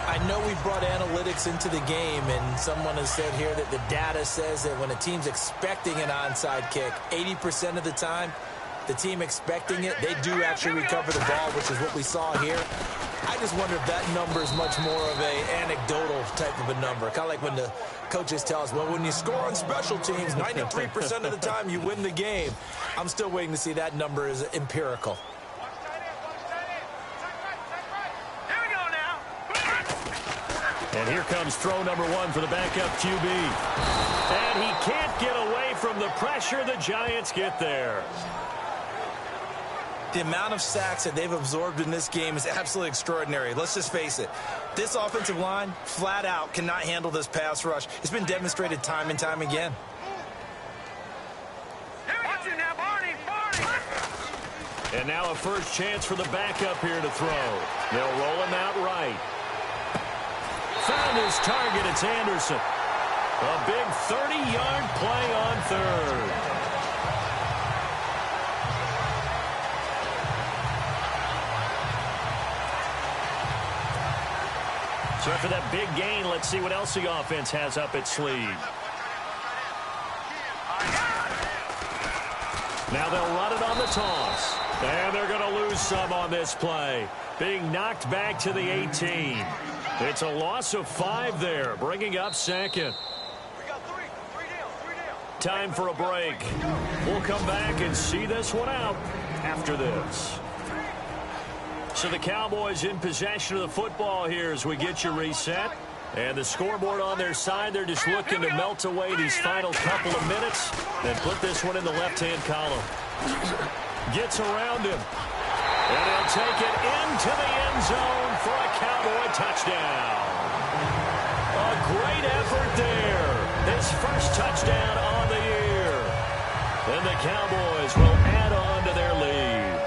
I know we brought analytics into the game, and someone has said here that the data says that when a team's expecting an onside kick, 80% of the time, the team expecting it, they do actually recover the ball, which is what we saw here. I just wonder if that number is much more of a anecdotal type of a number. Kind of like when the coaches tell us, well, when you score on special teams, 93% of the time you win the game. I'm still waiting to see that number is empirical. And here comes throw number one for the backup QB. And he can't get away from the pressure. The Giants get there. The amount of sacks that they've absorbed in this game is absolutely extraordinary. Let's just face it. This offensive line, flat out, cannot handle this pass rush. It's been demonstrated time and time again. And now a first chance for the backup here to throw. They'll roll him out right. Found his target. It's Anderson. A big 30-yard play on third. So after that big gain, let's see what else the offense has up its sleeve. Now they'll run it on the toss. And they're going to lose some on this play. Being knocked back to the 18. It's a loss of 5 there, bringing up second. Time for a break. We'll come back and see this one out after this. So the Cowboys in possession of the football here as we get you reset. And the scoreboard on their side, they're just looking to melt away these final couple of minutes and put this one in the left-hand column. Gets around him. And he'll take it into the end zone for a Cowboy touchdown. A great effort there. His first touchdown on the year. And the Cowboys will add on to their lead.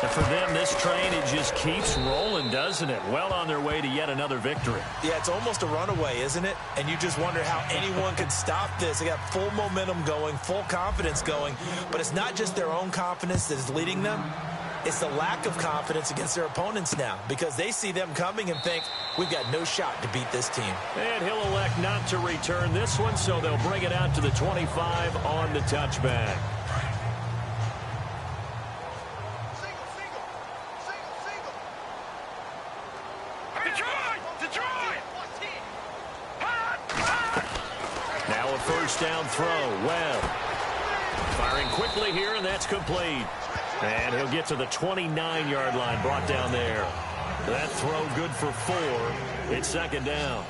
And for them, this train, it just keeps rolling, doesn't it? Well on their way to yet another victory. Yeah, it's almost a runaway, isn't it? And you just wonder how anyone could stop this. They got full momentum going, full confidence going. But it's not just their own confidence that is leading them. It's the lack of confidence against their opponents now because they see them coming and think, we've got no shot to beat this team. And he'll elect not to return this one, so they'll bring it out to the 25 on the touchback. Now a first down throw. Webb firing quickly here, and that's complete. And he'll get to the 29-yard line, brought down there. That throw good for 4. It's second down.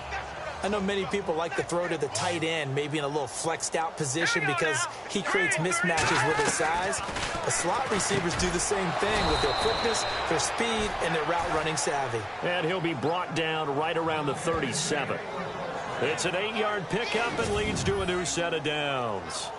I know many people like to throw to the tight end, maybe in a little flexed out position because he creates mismatches with his size. The slot receivers do the same thing with their quickness, their speed, and their route running savvy. And he'll be brought down right around the 37. It's an 8-yard pickup and leads to a new set of downs.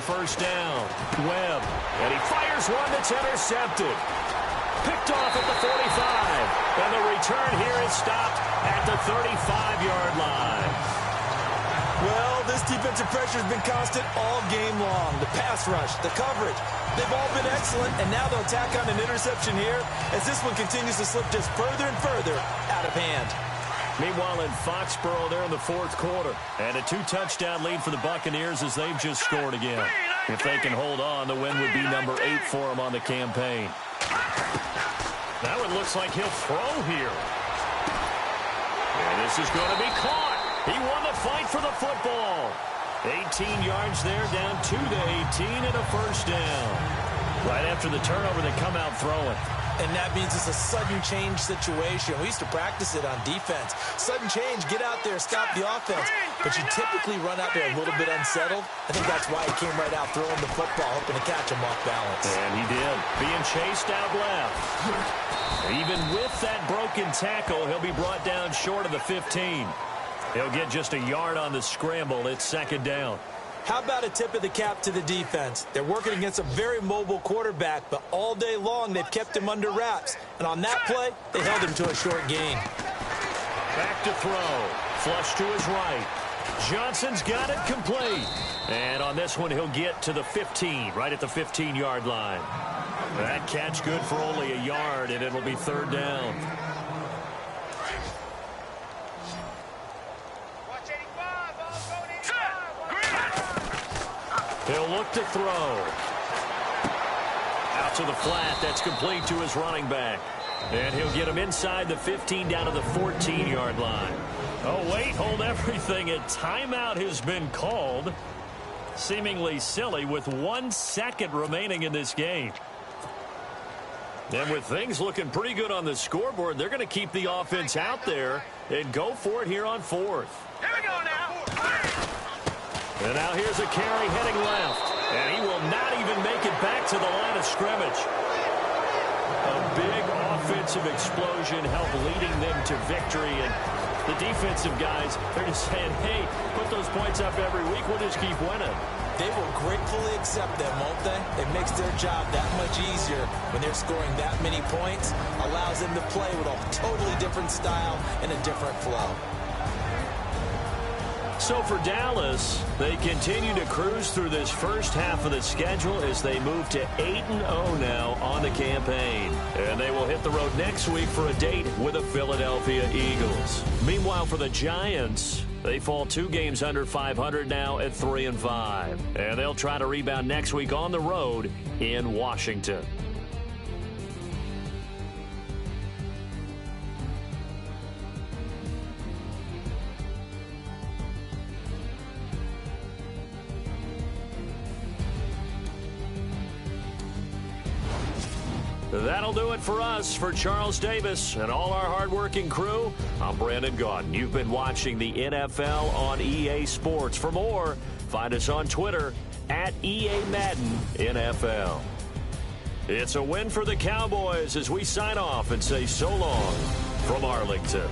First down, Webb, and he fires one that's intercepted. Picked off at the 45, and the return here is stopped at the 35-yard line. Well, this defensive pressure has been constant all game long. The pass rush, the coverage, they've all been excellent, and now they'll tack on an interception here as this one continues to slip just further and further out of hand. Meanwhile, in Foxborough, they're in the fourth quarter. And a 2-touchdown lead for the Buccaneers as they've just scored again. If they can hold on, the win would be number 8 for them on the campaign. That one looks like he'll throw here. And this is going to be caught. He won the fight for the football. 18 yards there, down to the 18 and a first down. Right after the turnover, they come out throwing. And that means it's a sudden change situation. We used to practice it on defense. Sudden change, get out there, stop the offense. But you typically run out there a little bit unsettled. I think that's why he came right out throwing the football, hoping to catch him off balance. And he did. Being chased out left. Even with that broken tackle, he'll be brought down short of the 15. He'll get just a yard on the scramble. It's second down. How about a tip of the cap to the defense? They're working against a very mobile quarterback, but all day long they've kept him under wraps. And on that play, they held him to a short gain. Back to throw. Flush to his right. Johnson's got it complete. And on this one, he'll get to the 15, right at the 15-yard line. That catch good for only a yard, and it'll be third down. He'll look to throw. Out to the flat. That's complete to his running back. And he'll get him inside the 15 down to the 14-yard line. Oh, wait, hold everything. A timeout has been called. Seemingly silly with 1 second remaining in this game. And with things looking pretty good on the scoreboard, they're going to keep the offense out there and go for it here on fourth. Here we go now. And now here's a carry heading left. And he will not even make it back to the line of scrimmage. A big offensive explosion helped leading them to victory. And the defensive guys, they're just saying, hey, put those points up every week. We'll just keep winning. They will gratefully accept them, won't they? It makes their job that much easier when they're scoring that many points. Allows them to play with a totally different style and a different flow. So for Dallas, they continue to cruise through this first half of the schedule as they move to 8-0 now on the campaign. And they will hit the road next week for a date with the Philadelphia Eagles. Meanwhile, for the Giants, they fall 2 games under 500 now at 3-5. And they'll try to rebound next week on the road in Washington. That'll do it for us. For Charles Davis and all our hardworking crew, I'm Brandon Gaudin. You've been watching the NFL on EA Sports. For more, find us on Twitter at EA Madden NFL. It's a win for the Cowboys as we sign off and say so long from Arlington.